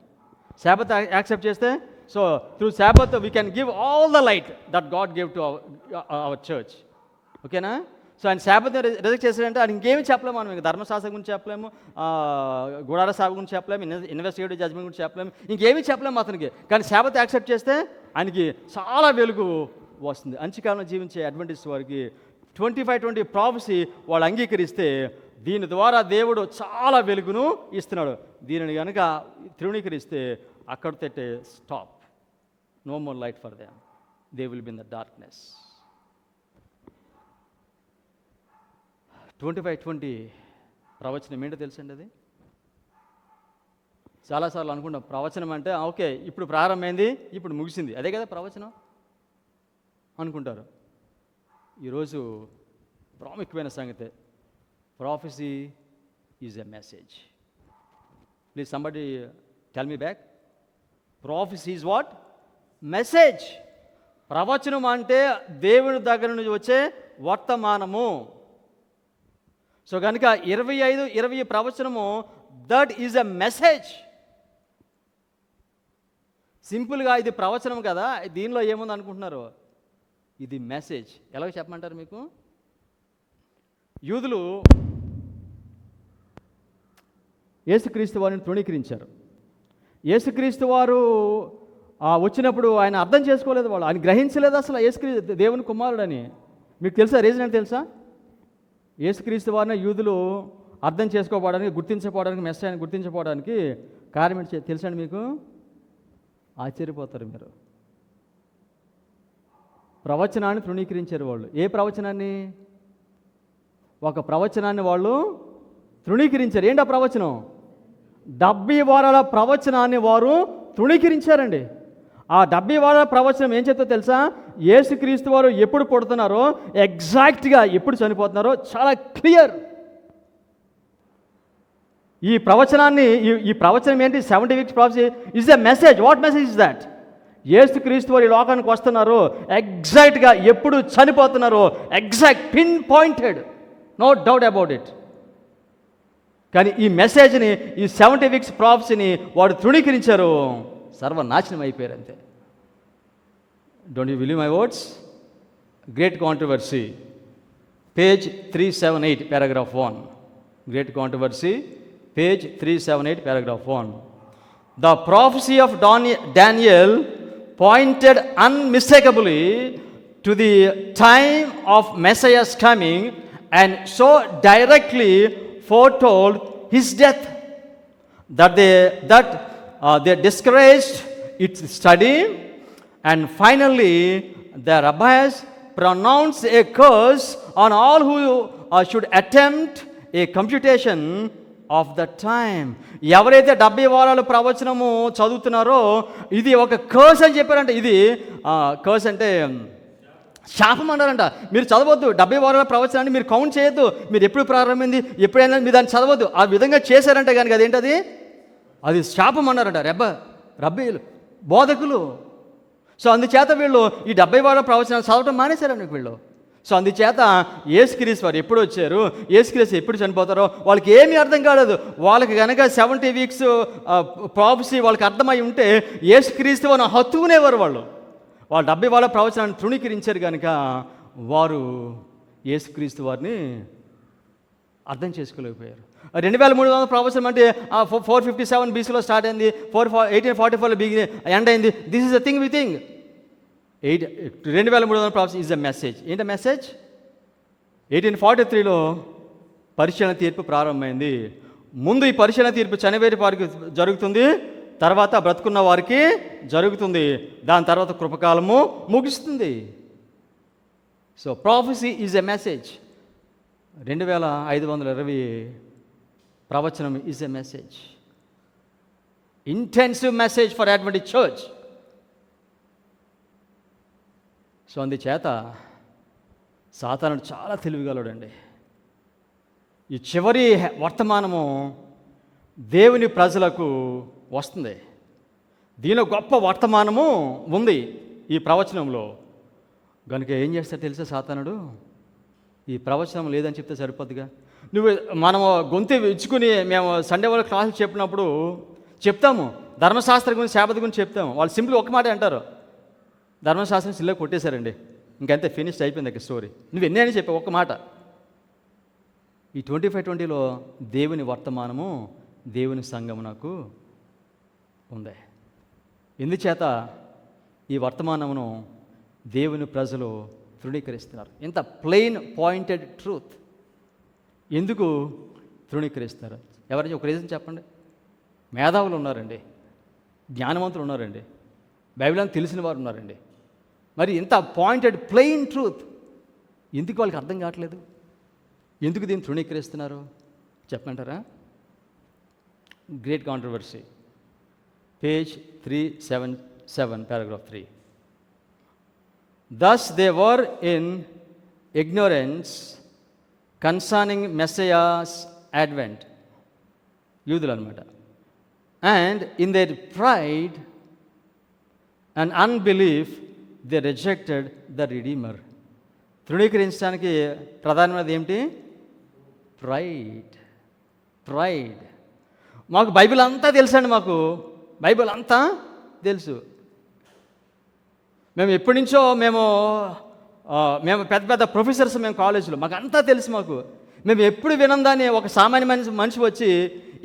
శాబత్ యాక్సెప్ట్ చేస్తే, so through శాబత్ we can give all the light that God give to our church. ఓకేనా? సో ఆయన శాబత్ రిజెక్ట్ చేశాడంటే ఆయన ఇంకేమీ చెప్పలేము మనం. ఇంకా ధర్మశాస్త్రం గురించి చెప్పలేము, గుడార సేవ గురించి చెప్పలేము, ఇన్వెస్టిగేటివ్ జడ్జ్మెంట్ గురించి చెప్పలేము, ఇంకేమీ చెప్పలేము అతనికి. కానీ శాబత్ యాక్సెప్ట్ చేస్తే ఆయనకి చాలా వెలుగు వస్తుంది. అంత్యకాలంలో జీవించే అడ్వెంటిస్ట్ వారికి 25 ప్రాఫెసీ వాళ్ళు అంగీకరిస్తే దీని ద్వారా దేవుడు చాలా వెలుగును ఇస్తున్నాడు. దీనిని కనుక తృణీకరిస్తే అక్కడితో stop, no more light for them, they will be in the darkness. 25 ప్రవచనం ఏంటో తెలుసండి? అది చాలాసార్లు అనుకుంటాం ప్రవచనం అంటే ఓకే ఇప్పుడు ప్రారంభమైంది, ఇప్పుడు ముగిసింది, అదే కదా ప్రవచనం అనుకుంటారు. ఈరోజు ప్రాముఖ్యమైన సంగతి, prophecy is a message. Please somebody tell me back. Prophecy is what? Message. ప్రవచనం అంటే దేవుని దగ్గర నుంచి వచ్చే వర్తమానము. సో కనుక 25-20 ప్రవచనము, దట్ ఈజ్ ఎ మెసేజ్. సింపుల్గా ఇది ప్రవచనం కదా, దీనిలో ఏముంది అనుకుంటున్నారు? ఇది మెసేజ్. ఎలాగో చెప్పమంటారు మీకు? యూదులు యేసుక్రీస్తు వారిని తృణీకరించారు. యేసుక్రీస్తు వారు వచ్చినప్పుడు ఆయన అర్థం చేసుకోలేదు, వాళ్ళు ఆయన గ్రహించలేదు అసలు యేసుక్రీస్తు దేవుని కుమారుడని. మీకు తెలుసా రీజన్ అంటే తెలుసా? యేసుక్రీస్తు వారిని యూదులు అర్థం చేసుకోవడానికి, గుర్తించకపోవడానికి, మెస్సీని గుర్తించకపోవడానికి కారణం ఏంటి తెలుసండి మీకు? ఆశ్చర్యపోతారు మీరు. ప్రవచనాన్ని తృణీకరించారు వాళ్ళు. ఏ ప్రవచనాన్ని? ఒక ప్రవచనాన్ని వాళ్ళు తృణీకరించారు. ఏంటి ఆ ప్రవచనం? 70 వారాల ప్రవచనాన్ని వారు తృణీకరించారండి. ఆ 70 వారాల ప్రవచనం ఏం చెప్తుందో తెలుసా? యేసుక్రీస్తు వారు ఎప్పుడు పుడుతున్నారో, ఎగ్జాక్ట్గా ఎప్పుడు చనిపోతున్నారో చాలా క్లియర్. ఈ ప్రవచనాన్ని, ఈ ప్రవచనం ఏంటి? 70 weeks prophecy is a message. What message is that? యేసుక్రీస్తు వారు ఈ లోకానికి వస్తున్నారు, ఎగ్జాక్ట్గా ఎప్పుడు చనిపోతున్నారో exact pin pointed, no doubt about it. కానీ ఈ మెసేజ్ని, ఈ 70 వీక్స్ ప్రాఫెసీని వాడు తృణీకరించారు, సర్వనాశనం అయిపోయారు అంతే. Don't you believe my words? Great controversy, page 378, paragraph 1. Great controversy, page 378, paragraph 1. The prophecy of Daniel pointed unmistakably to the time of Messiah's coming and so directly foretold his death that they discouraged its study, and finally the rabbis pronounced a curse on all who should attempt a computation of the time. ఎవరైతే 70 వారాల ప్రవచనము చదువుతున్నారో ఇది ఒక curse అని చెప్పారంట. ఇది curse అంటే శాపం అన్నారంట. మీరు చదవద్దు 70 వారాల ప్రవచనాన్ని, మీరు కౌంట్ చేయొద్దు. మీరు ఎప్పుడు ప్రారంభమైంది, ఎప్పుడైనా మీరు దాన్ని చదవద్దు. ఆ విధంగా చేశారంట కనుక అదేంటది? అది శాపం అన్నారంట రబ్బీలు, బోధకులు. సో అందుచేత వీళ్ళు ఈ 70 వారాల ప్రవచనాలు చదవటం మానేశారండి వీళ్ళు. సో అందుచేత యేసుక్రీస్తు వారు ఎప్పుడు వచ్చారు, యేసుక్రీస్తు ఎప్పుడు చనిపోతారో వాళ్ళకి ఏమీ అర్థం కాలేదు. వాళ్ళకి కనుక 70 వీక్స్ ప్రాఫెసీ వాళ్ళకి అర్థమై ఉంటే యేసుక్రీస్తు వారిని హత్తుకునేవారు. వాళ్ళు 70 వారాల ప్రవచనాన్ని తృణీకరించారు కనుక వారు యేసుక్రీస్తు వారిని అర్థం చేసుకోలేకపోయారు. 2300 ప్రవచనం అంటే 457 BCలో స్టార్ట్ అయింది, 1844లో ఎండ్ అయింది. This is the thing we think 2300 prophecy is a message. ఏంటి మెసేజ్? 1843లో పరిశీలన తీర్పు ప్రారంభమైంది. ముందు ఈ పరిశీలన తీర్పు చనిపోయే వారికి జరుగుతుంది, తర్వాత బ్రతుకున్న వారికి జరుగుతుంది, దాని తర్వాత కృపకాలము ముగుస్తుంది. So prophecy is a message. 2520 ప్రవచనం is a message, intensive message for Adventist church. So అందుచేత సాతానుడు చాలా తెలివిగలడండి. ఈ చివరి వర్తమానము దేవుని ప్రజలకు వస్తుంది. దీనిలో గొప్ప వర్తమానము ఉంది ఈ ప్రవచనంలో. కనుక ఏం చేస్తాడు తెలుసా సాతానుడు? ఈ ప్రవచనం లేదని చెప్తే సరిపోద్దిగా. మనము గొంతు ఇచ్చుకుని మేము సండే వాళ్ళ క్లాసులు చెప్పినప్పుడు చెప్తాము, ధర్మశాస్త్రం గురించి, శాబత్ గురించి చెప్తాము. వాళ్ళు సింపుల్ ఒక మాట అంటారు, ధర్మశాస్త్రం సిల్లో కొట్టేశారండి, ఇంకంతే ఫినిష్ అయిపోయింది అక్కడ స్టోరీ. నువ్వు ఎన్ని అని చెప్పావు ఒక్క మాట. ఈ 2520లో దేవుని వర్తమానము, దేవుని సంఘము నాకు ఉంది. ఎందుచేత ఈ వర్తమానమును దేవుని ప్రజలు తృణీకరిస్తున్నారు. ఇంత ప్లెయిన్ పాయింటెడ్ ట్రూత్ ఎందుకు తృణీకరిస్తారు? ఎవరైనా ఒక రీజన్ చెప్పండి. మేధావులు ఉన్నారండి, జ్ఞానవంతులు ఉన్నారండి, బైబిల్ తెలిసిన వారు ఉన్నారండి. మరి ఇంత పాయింటెడ్ ప్లెయిన్ ట్రూత్ ఎందుకు వాళ్ళకి అర్థం కావట్లేదు? ఎందుకు దీన్ని తృణీకరిస్తున్నారు చెప్పమంటారా? Great controversy, page 377, paragraph 3. Thus they were in ignorance concerning Messiah's advent. యూదులు అనమాట. And in their pride and unbelief, they rejected the Redeemer. తృణీకరించడానికి ప్రధానమైనది ఏమిటి? ప్రైడ్. మాకు బైబిల్ అంతా తెలుసండి, మాకు బైబిల్ అంతా తెలుసు. మేము ఎప్పటి నుంచో మేము పెద్ద పెద్ద ప్రొఫెసర్స్, మేము కాలేజీలో మాకు అంతా తెలుసు. మేము ఎప్పుడు వినందాన్ని ఒక సామాన్య మనిషి వచ్చి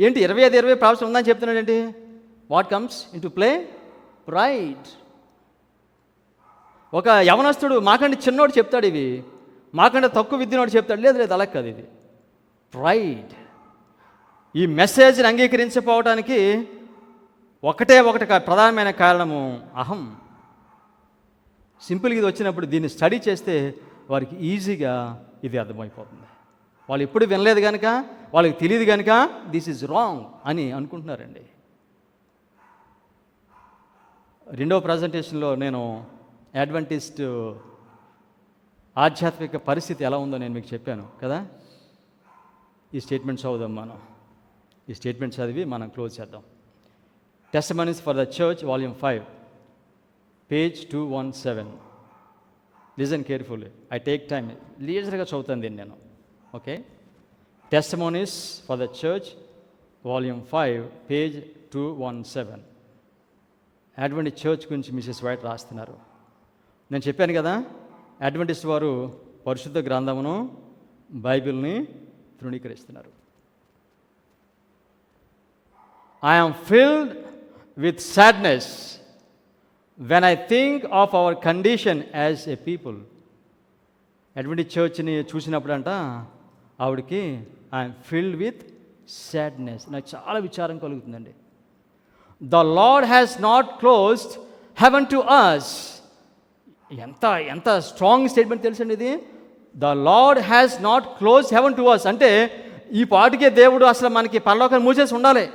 ఏంటి 25 ప్రాబ్లమ్స్ ఉందని చెప్తున్నాడేంటి? What comes in to play? Pride. ఒక యవనస్తుడు మాకంటే చిన్నోడు చెప్తాడు ఇవి, మాకంటే తక్కువ విద్యనోడు చెప్తాడు. లేదు అలా కాదు, ఇది ప్రైడ్. ఈ మెసేజ్ని అంగీకరించకపోవడానికి ఒకటి ప్రధానమైన కారణము అహం. సింపుల్గా ఇది వచ్చినప్పుడు దీన్ని స్టడీ చేస్తే వారికి ఈజీగా ఇది అర్థమైపోతుంది. వాళ్ళు ఎప్పుడు వినలేదు కనుక, వాళ్ళకి తెలియదు కనుక దిస్ ఈజ్ రాంగ్ అని అనుకుంటున్నారండి. రెండవ ప్రజెంటేషన్లో నేను అడ్వెంటిస్ట్ ఆధ్యాత్మిక పరిస్థితి ఎలా ఉందో నేను మీకు చెప్పాను కదా. ఈ స్టేట్మెంట్ చదువుదాం మనం. ఈ స్టేట్మెంట్ చదివి మనం క్లోజ్ చేద్దాం. Testimonies for the Church volume 5 page 217. Listen carefully, I take time, లీజర్గా చదువుతాను దీన్ని నేను. Okay, Testimonies for the Church volume 5 page 217. Adventist church గురించి మిసెస్ వైట్ రాస్తున్నారు. నేను చెప్పాను కదా, అడ్వెంటిస్ట్ వారు పరిశుద్ధ గ్రంథమును బైబిల్ని తృణీకరిస్తున్నారు. I am filled with sadness when I think of our condition as a people. Adventist చర్చ్ని చూసినప్పుడంట ఆవిడకి ఐఎమ్ ఫిల్డ్ విత్ సాడ్నెస్, నాకు చాలా విచారం కలుగుతుందండి. The Lord has not closed heaven to us. ఎంత స్ట్రాంగ్ స్టేట్మెంట్ తెలుసండి ఇది. The Lord has not closed heaven to us అంటే ఈ పాటికే దేవుడు అసలు మనకి పరలోకాన్ని మూసేసి ఉండాలి.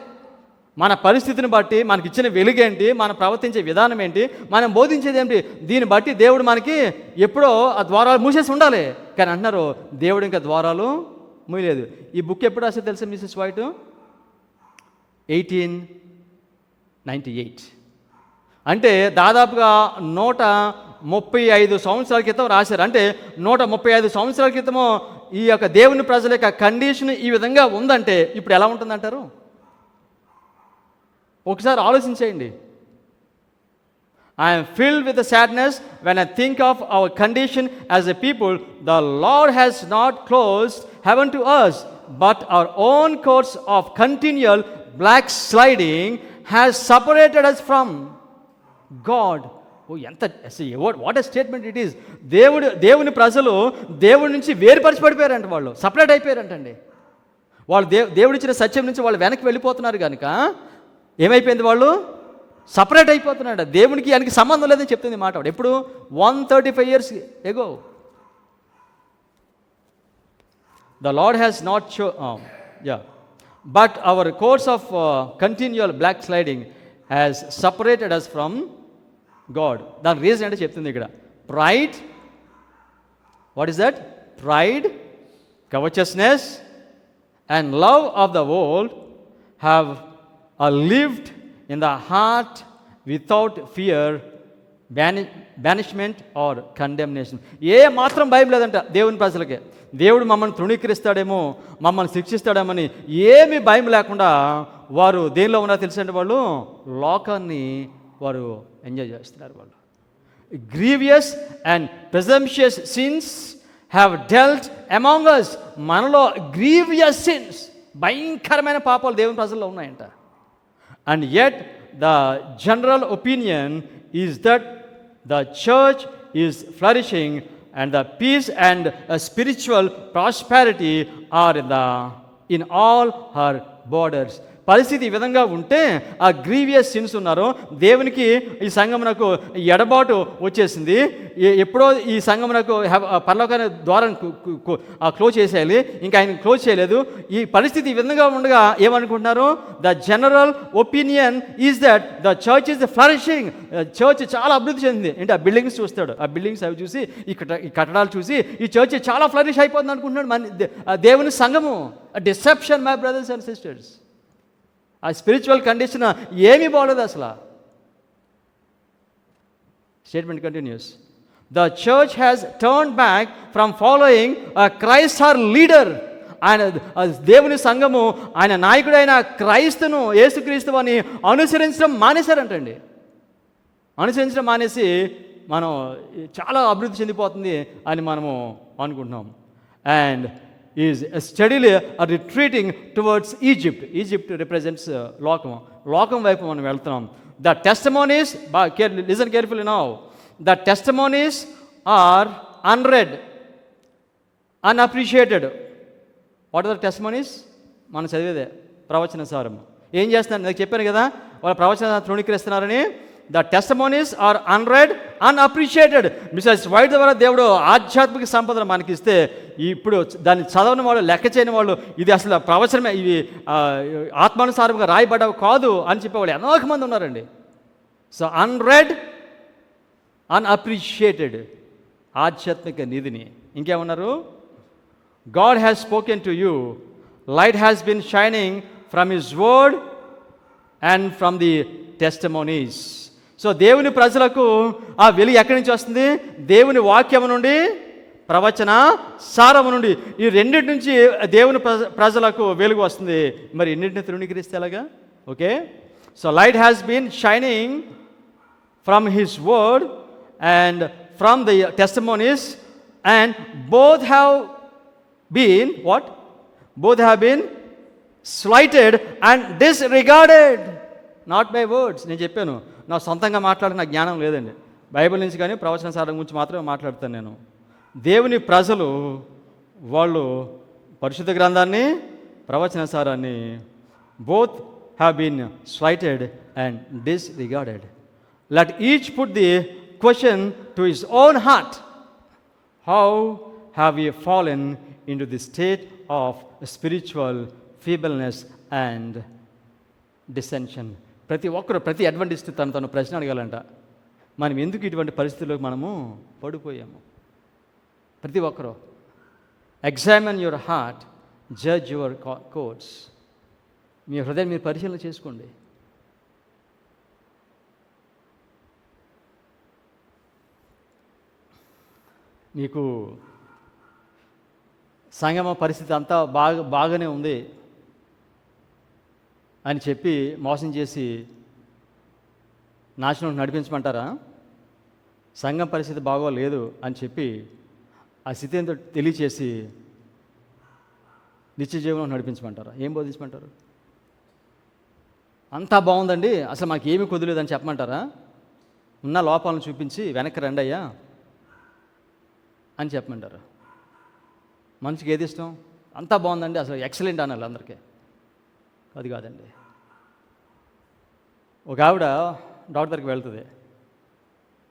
మన పరిస్థితిని బట్టి, మనకి ఇచ్చిన వెలుగేంటి, మనం ప్రవర్తించే విధానం ఏంటి, మనం బోధించేది ఏంటి, దీన్ని బట్టి దేవుడు మనకి ఎప్పుడో ఆ ద్వారాలు మూసేసి ఉండాలి. కానీ అంటున్నారు దేవుడు ఇంకా ద్వారాలు మూయలేదు. ఈ బుక్ ఎప్పుడు రాసేది తెలుసా మిసెస్ వైట్? 1898. అంటే దాదాపుగా 135 సంవత్సరాల క్రితం రాశారు. అంటే 135 సంవత్సరాల క్రితము ఈ యొక్క దేవుని ప్రజల యొక్క కండిషన్ ఈ విధంగా ఉందంటే ఇప్పుడు ఎలా ఉంటుందంటారు? ఒకసారి ఆలోచించేయండి. I am filled with sadness when I think of our condition as a people. The Lord has not closed heaven to us, but our own course of continual backsliding has separated us from God. What a statement it is. దేవుని ప్రజలు దేవుడి నుంచి వేరుపరిచి పడిపోయారంట, వాళ్ళు separate అయిపోయారంటండి. వాళ్ళు దేవుడిచ్చిన సత్యం నుంచి వాళ్ళు వెనక్కి వెళ్ళిపోతున్నారు కనుక ఏమైపోయింది, వాళ్ళు సపరేట్ అయిపోతున్నాడు. దేవునికి ఆయనకి సంబంధం లేదని చెప్తుంది మాట. ఎప్పుడు 135 years ago. The Lord has not but our course of continual black sliding has separated us from God. దాని రీజన్ అంటే చెప్తుంది ఇక్కడ. Pride. What is that? Pride, covetousness and love of the world have lived in the heart without fear, banishment or condemnation. ఏ మాత్రం భయం లేదంట దేవుని ప్రజలకి. దేవుడు మమ్మల్ని తృణీకరిస్తాడేమో, మమ్మల్ని శిక్షిస్తాడేమని ఏమీ భయం లేకుండా వారు దేనిలో ఉన్నారో తెలుసండి, వాళ్ళు లోకాన్ని వారు ఎంజాయ్ చేస్తున్నారు. వాళ్ళు grievous and presumptuous sins have dwelt among us. మనలో గ్రీవియస్ సిన్స్, భయంకరమైన పాపాలు దేవుని ప్రజల్లో ఉన్నాయంట. And yet the general opinion is that the church is flourishing and the peace and spiritual prosperity are in all her borders. పరిస్థితి ఈ విధంగా ఉంటే ఆ గ్రీవియస్ సిన్స్ ఉన్నారు. దేవునికి ఈ సంఘమునకు ఎడబాటు వచ్చేసింది. ఎప్పుడో ఈ సంఘమునకు పరలోకాన్ని ద్వారం క్లోజ్ చేసేయాలి, ఇంకా ఆయన క్లోజ్ చేయలేదు. ఈ పరిస్థితి ఈ విధంగా ఉండగా ఏమనుకుంటున్నారు? The general opinion is that the church is flourishing. Church చాలా అభివృద్ధి చెందింది. ఏంటి ఆ బిల్డింగ్స్ చూస్తాడు, ఆ బిల్డింగ్స్ అవి చూసి ఈ కట్టడాలు చూసి ఈ చర్చ్ చాలా ఫ్లరిష్ అయిపోతుంది అనుకుంటున్నాడు దేవుని సంఘము. Deception my brothers and sisters. ఆ స్పిరిచువల్ కండిషన్ ఏమీ బాగోలేదు అసలు. Statement continues. The church has turn back from following Christ our leader. ఆయన దేవుని సంఘము ఆయన నాయకుడైన క్రైస్తును, యేసుక్రీస్తు అని అనుసరించడం మానేశారంటండి. అనుసరించడం మానేసి మనం చాలా అభివృద్ధి చెందిపోతుంది అని మనము అనుకుంటున్నాం. And is steadily retreating towards Egypt. Egypt represents లోకం వైపు మనం వెళ్తున్నాం. The testimonies, listen carefully now, the testimonies are unread, unappreciated. What are the testimonies? మనం చదివేదే ప్రవచన సారం. ఏం చేస్తున్నారు? నేను చెప్పాను కదా, వాళ్ళ ప్రవచన తృణీకరిస్తున్నారని. The testimonies are unread, unappreciated. Mr White ద్వారా దేవుడు ఆధ్యాత్మిక సంపదను మనకిస్తే ఇప్పుడు దాన్ని చదవని వాళ్ళు, లెక్క చేయని వాళ్ళు, ఇది అసలు ప్రవచనమే, ఇవి ఆత్మానుసారంగా రాయబడ్డవి కాదు అని చెప్పేవాళ్ళు అనేక మంది ఉన్నారండి. సో అన్రెడ్, అన్అప్రిషియేటెడ్ ఆధ్యాత్మిక నిధిని. ఇంకేమన్నారు? God has spoken to you, light has been shining from His word and from the testimonies. So దేవుని ప్రజలకు ఆ వెలుగు ఎక్కడి నుంచి వస్తుంది? దేవుని వాక్యము నుండి, ప్రవచన సారము నుండి. ఈ రెండింటి నుంచి దేవుని ప్రజలకు వెలుగు వస్తుంది. మరి ఎన్నింటిని తృణీకరిస్తే ఎలాగా? Okay, so light has been shining from his word and from the testimonies, and both have been what? Both have been slighted and disregarded, not by words. నేను చెప్పాను, నా సొంతంగా మాట్లాడిన జ్ఞానం లేదండి. బైబిల్ నుంచి కానీ ప్రవచన సారం గురించి మాత్రమే మాట్లాడతాను నేను. దేవుని ప్రజలు వాళ్ళు పరిశుద్ధ గ్రంథాన్ని, ప్రవచన సారాన్ని both have been slighted and disregarded. Let each put the question to his own heart, how have we fallen into the state of spiritual feebleness and dissension? ప్రతి ఒక్కరు, ప్రతి అడ్వెంటిస్ట్ తను ప్రశ్న అడగాలంట, మనం ఎందుకు ఇటువంటి పరిస్థితుల్లో మనము పడిపోయాము? ప్రతి ఒక్కరు examine your heart, judge your courts. మీ హృదయం మీరు పరిశీలన చేసుకోండి. మీకు సంగమ పరిస్థితి అంతా బాగానే ఉంది అని చెప్పి మోసం చేసి నాశనం నడిపించమంటారా? సంఘం పరిస్థితి బాగోలేదు అని చెప్పి ఆ స్థితి ఏంటో తెలియచేసి నిత్య జీవనం నడిపించమంటారా? ఏం బోధించమంటారు? అంతా బాగుందండి, అసలు మాకు ఏమీ కుదరలేదని చెప్పమంటారా? ఉన్న లోపాలను చూపించి వెనక్కి రండి అయ్యా అని చెప్పమంటారు? మనిషికి ఏది ఇష్టం? అంతా బాగుందండి, అసలు ఎక్సలెంట్ అనాలి అందరికీ. అది కాదండి. ఒక ఆవిడ డాక్టర్ దగ్గరికి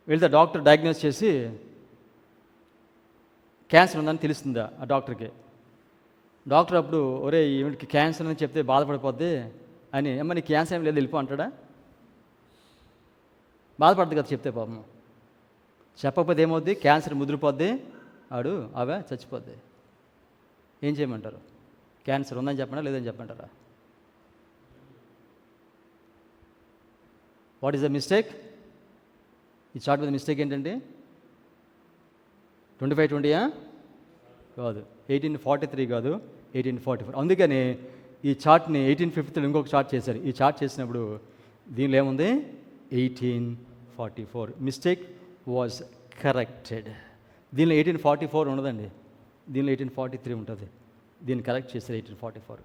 వెళ్తే డాక్టర్ డయాగ్నోస్ చేసి క్యాన్సర్ ఉందని తెలుస్తుందా ఆ డాక్టర్కి. డాక్టర్ అప్పుడు ఒరే ఈవిడికి క్యాన్సర్ అని చెప్తే బాధపడిపోద్ది అని, అమ్మ నీకు క్యాన్సర్ ఏం లేదు వెళ్ళిపో అంటాడా? బాధపడదు కదా చెప్తే. పాపం చెప్పకపోతే ఏమవుద్ది? క్యాన్సర్ ముదిరిపోద్ది, అవే చచ్చిపోద్ది. ఏం చేయమంటారు? క్యాన్సర్ ఉందని చెప్పండి, లేదని చెప్పంటారా? What is the mistake? ఈ చార్ట్ మీద మిస్టేక్ ఏంటండి? 2520 కాదు, 1843 కాదు, 1844. అందుకని ఈ చార్ట్ని 1853 ఇంకొక చార్ట్ చేశారు. ఈ చార్ట్ చేసినప్పుడు దీనిలో ఏముంది? 1844. Mistake was corrected. దీనిలో 1844 ఉండదండి, దీనిలో 1843 ఉంటుంది. దీన్ని కరెక్ట్ చేశారు 1844.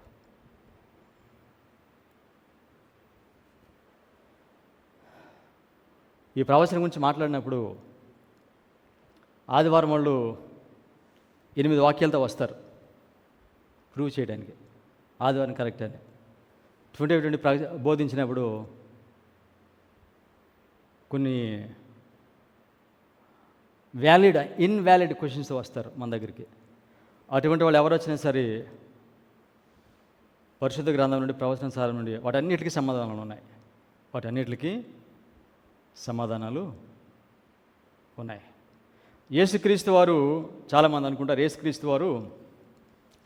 ఈ ప్రవచనం గురించి మాట్లాడినప్పుడు ఆదివారం వాళ్ళు 8 వాక్యాలతో వస్తారు ప్రూవ్ చేయడానికి ఆదివారం కరెక్ట్ అని. 2020 బోధించినప్పుడు కొన్ని ఇన్వాలిడ్ క్వశ్చన్స్ వస్తారు మన దగ్గరికి. అటువంటి వాళ్ళు ఎవరు వచ్చినా సరే పరిశుద్ధ గ్రంథం నుండి, ప్రవచన సారం నుండి వాటన్నిటికీ సమాధానాలు ఉన్నాయి. వాటన్నిటికీ సమాధానాలు ఉన్నాయి. యేసుక్రీస్తు వారు, చాలామంది అనుకుంటారు యేసుక్రీస్తు వారు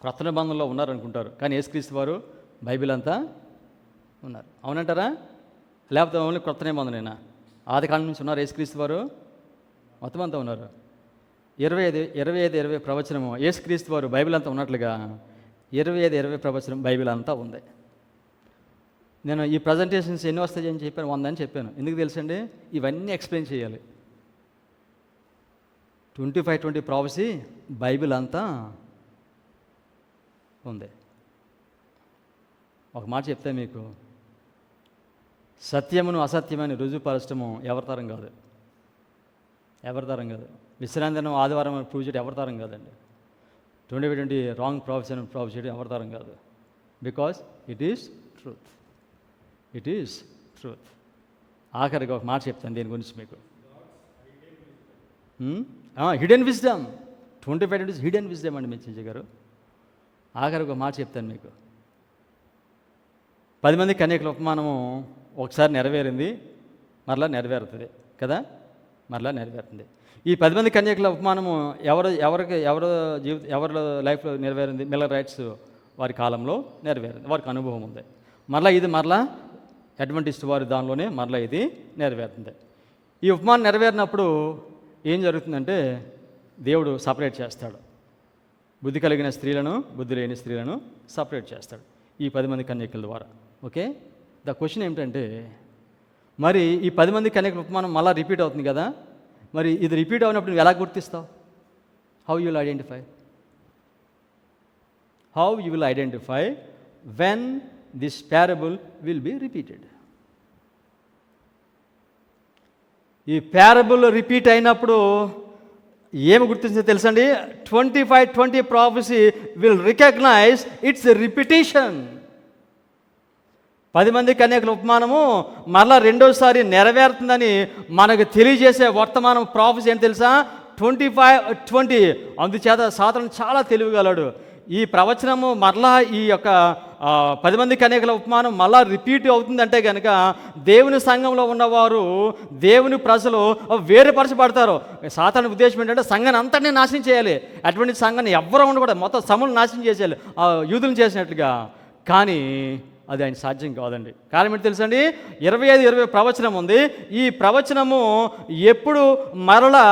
క్రొత్త నిబంధనలో ఉన్నారనుకుంటారు. కానీ యేసుక్రీస్తు వారు బైబిల్ అంతా ఉన్నారు. అవునంటారా? లేకపోతే ఓన్లీ కొత్త నిబంధనేనా? ఆది కాలం నుంచి ఉన్నారు యేసుక్రీస్తు వారు? మొత్తం అంతా ఉన్నారు. 25 ప్రవచనము యేసుక్రీస్తు వారు బైబిల్ అంతా ఉన్నట్లుగా 25 ప్రవచనం బైబిల్ అంతా ఉంది. నేను ఈ ప్రజెంటేషన్స్ ఎన్ని వస్తాయి అని చెప్పాను, 100 అని చెప్పాను. ఎందుకు తెలుసండి? ఇవన్నీ ఎక్స్ప్లెయిన్ చేయాలి. 25 ప్రాఫెసీ బైబిల్ అంతా ఉంది. ఒక మాట చెప్తే మీకు, సత్యమును అసత్యమని రుజువుపరచడము ఎవరి తరం కాదు. విశ్రాంతి దినం ఆదివారం ప్రూవ్ చేయడం ఎవరి తరం కాదండి. 20 రాంగ్ ప్రూవ్ చేయడం ఎవరి తరం కాదు. Because it is truth. ఆఖరికి ఒక మాట చెప్తాను దీని గురించి మీకు. హిడెన్ విజ్డమ్ 25 హిడెన్ విజ్డమ్ అండి మెచ్చించి గారు. ఆఖరికి ఒక మాట చెప్తాను మీకు. 10 మంది కన్యకల ఉపమానము ఒకసారి నెరవేరింది, మరలా నెరవేరుతుంది కదా, మరలా నెరవేరుతుంది. ఈ 10 మంది కన్యకల ఉపమానము ఎవరి లైఫ్లో నెరవేరింది? మిల్లర్ రైట్స్ వారి కాలంలో నెరవేరింది, వారికి అనుభవం ఉంది. మరలా అడ్వెంటిస్ట్ వారి దానిలోనే మరలా ఇది నెరవేరుతుంది. ఈ ఉపమానం నెరవేరినప్పుడు ఏం జరుగుతుందంటే, దేవుడు సపరేట్ చేస్తాడు. బుద్ధి కలిగిన స్త్రీలను, బుద్ధి లేని స్త్రీలను సపరేట్ చేస్తాడు ఈ 10 మంది కన్యకల ద్వారా. ఓకే, ద క్వశ్చన్ ఏమిటంటే, మరి ఈ 10 మంది కన్యకల ఉపమానం మళ్ళీ రిపీట్ అవుతుంది కదా, మరి ఇది రిపీట్ అవునప్పుడు నువ్వు ఎలా గుర్తిస్తావు? How you will identify when this parable will be repeated? ఈ ప్యారబుల్ రిపీట్ అయినప్పుడు ఏమి గుర్తించిందో తెలుసండి? 25 prophecy will recognize its repetition. 10 మంది కన్యకల ఉపమానము మరలా రెండోసారి నెరవేరుతుందని మనకు తెలియజేసే వర్తమానం ప్రాఫెసీ ఏంటి తెలుసా? 25 అందుచేత సాతాను చాలా తెలివిగలడు. ఈ ప్రవచనము మరలా ఈ యొక్క 10 మంది కన్యకల ఉపమానం మళ్ళా రిపీట్ అవుతుందంటే కనుక దేవుని సంఘంలో ఉన్నవారు, దేవుని ప్రజలు వేరుపరచబడతారు. సాతాను ఉద్దేశం ఏంటంటే సంఘాన్ని అంతటినీ నాశనం చేయాలి. అటువంటి సంఘాన్ని ఎవ్వరూ ఉండకూడదు, మొత్తం సమూలు నాశనం చేసేయాలి యూదులను చేసినట్లుగా. కానీ అది ఆయన సాధ్యం కాదండి. కారణం ఏంటి తెలుసండి? 25 ప్రవచనం ఉంది. ఈ ప్రవచనము ఎప్పుడు మరలా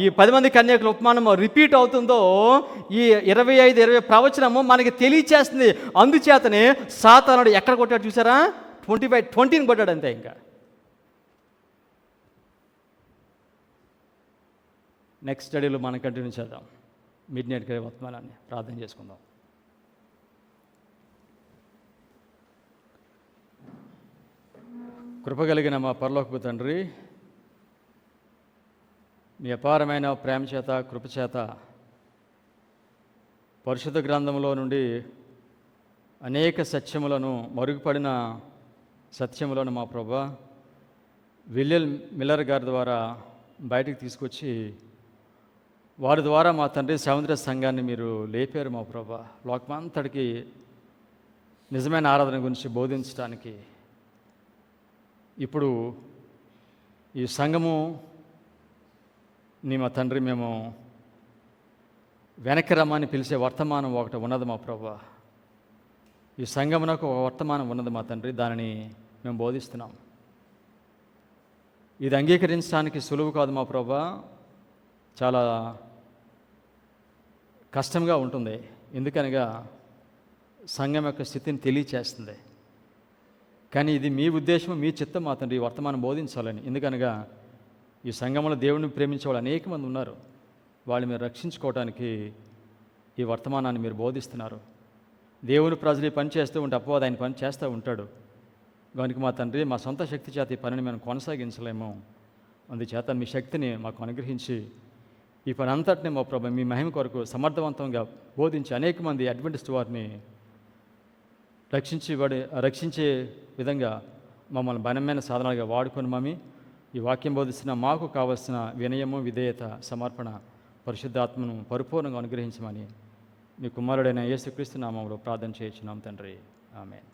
ఈ 10 మంది కన్యకల ఉపమానము రిపీట్ అవుతుందో ఈ 25 ప్రవచనము మనకి తెలియచేస్తుంది. అందుచేతనే సాతానుడు ఎక్కడ కొట్టాడు చూసారా? 25 కొట్టాడు అంతే. ఇంకా నెక్స్ట్ స్టడీలో మనం కంటిన్యూ చేద్దాం. మిడ్ నైట్ వర్తమానాన్ని ప్రార్థన చేసుకుందాం. కృపగలిగిన మా పరలోకపు తండ్రి, మీ అపారమైన ప్రేమ చేత, కృపచేత పరిశుద్ధ గ్రంథంలో నుండి అనేక సత్యములను, మరుగుపడిన సత్యములను మా ప్రభా విలియం మిల్లర్ గారి ద్వారా బయటికి తీసుకొచ్చి వారి ద్వారా మా తండ్రి సముద్ర సంఘాన్ని మీరు లేపారు మా ప్రభా. లోకమంతటికి నిజమైన ఆరాధన గురించి బోధించడానికి ఇప్పుడు ఈ సంఘము నీ మా తండ్రి మేము వెనక్కి రమ్మని పిలిచే వర్తమానం ఒకటి ఉన్నది మా ప్రభా. ఈ సంఘమునకు ఒక వర్తమానం ఉన్నది మా తండ్రి, దానిని మేము బోధిస్తున్నాం. ఇది అంగీకరించడానికి సులువు కాదు మా ప్రభా, చాలా కష్టంగా ఉంటుంది. ఎందుకనగా సంఘం యొక్క స్థితిని తెలియచేస్తుంది. కానీ ఇది మీ ఉద్దేశం, మీ చిత్తం మా తండ్రి, ఈ వర్తమానం బోధించాలని. ఎందుకనగా ఈ సంఘంలో దేవుడిని ప్రేమించే వాళ్ళు అనేక మంది ఉన్నారు. వాళ్ళు మీరు రక్షించుకోవడానికి ఈ వర్తమానాన్ని మీరు బోధిస్తున్నారు. దేవుని ప్రజలు పని చేస్తూ ఉంటే అపవాది ఆయన పని చేస్తూ ఉంటాడు. కనుక మా తండ్రి, మా సొంత శక్తి చేత ఈ పనిని మేము కొనసాగించలేము. అందుచేత మీ శక్తిని మాకు అనుగ్రహించి ఈ పని అంతటిని మా ప్రభు మీ మహిమ కొరకు సమర్థవంతంగా బోధించి అనేక మంది అడ్వెంటిస్ట్ వారిని రక్షించే విధంగా మమ్మల్ని బలమైన సాధనాలుగా వాడుకొని మమ్మీ ఈ వాక్యం బోధిస్తున్న మాకు కావలసిన వినయము, విధేయత, సమర్పణ, పరిశుద్ధాత్మను పరిపూర్ణంగా అనుగ్రహించమని మీ కుమారుడైన యేసుక్రీస్తు నామములో ప్రార్థన చేయించున్నాం తండ్రి. ఆమేన్.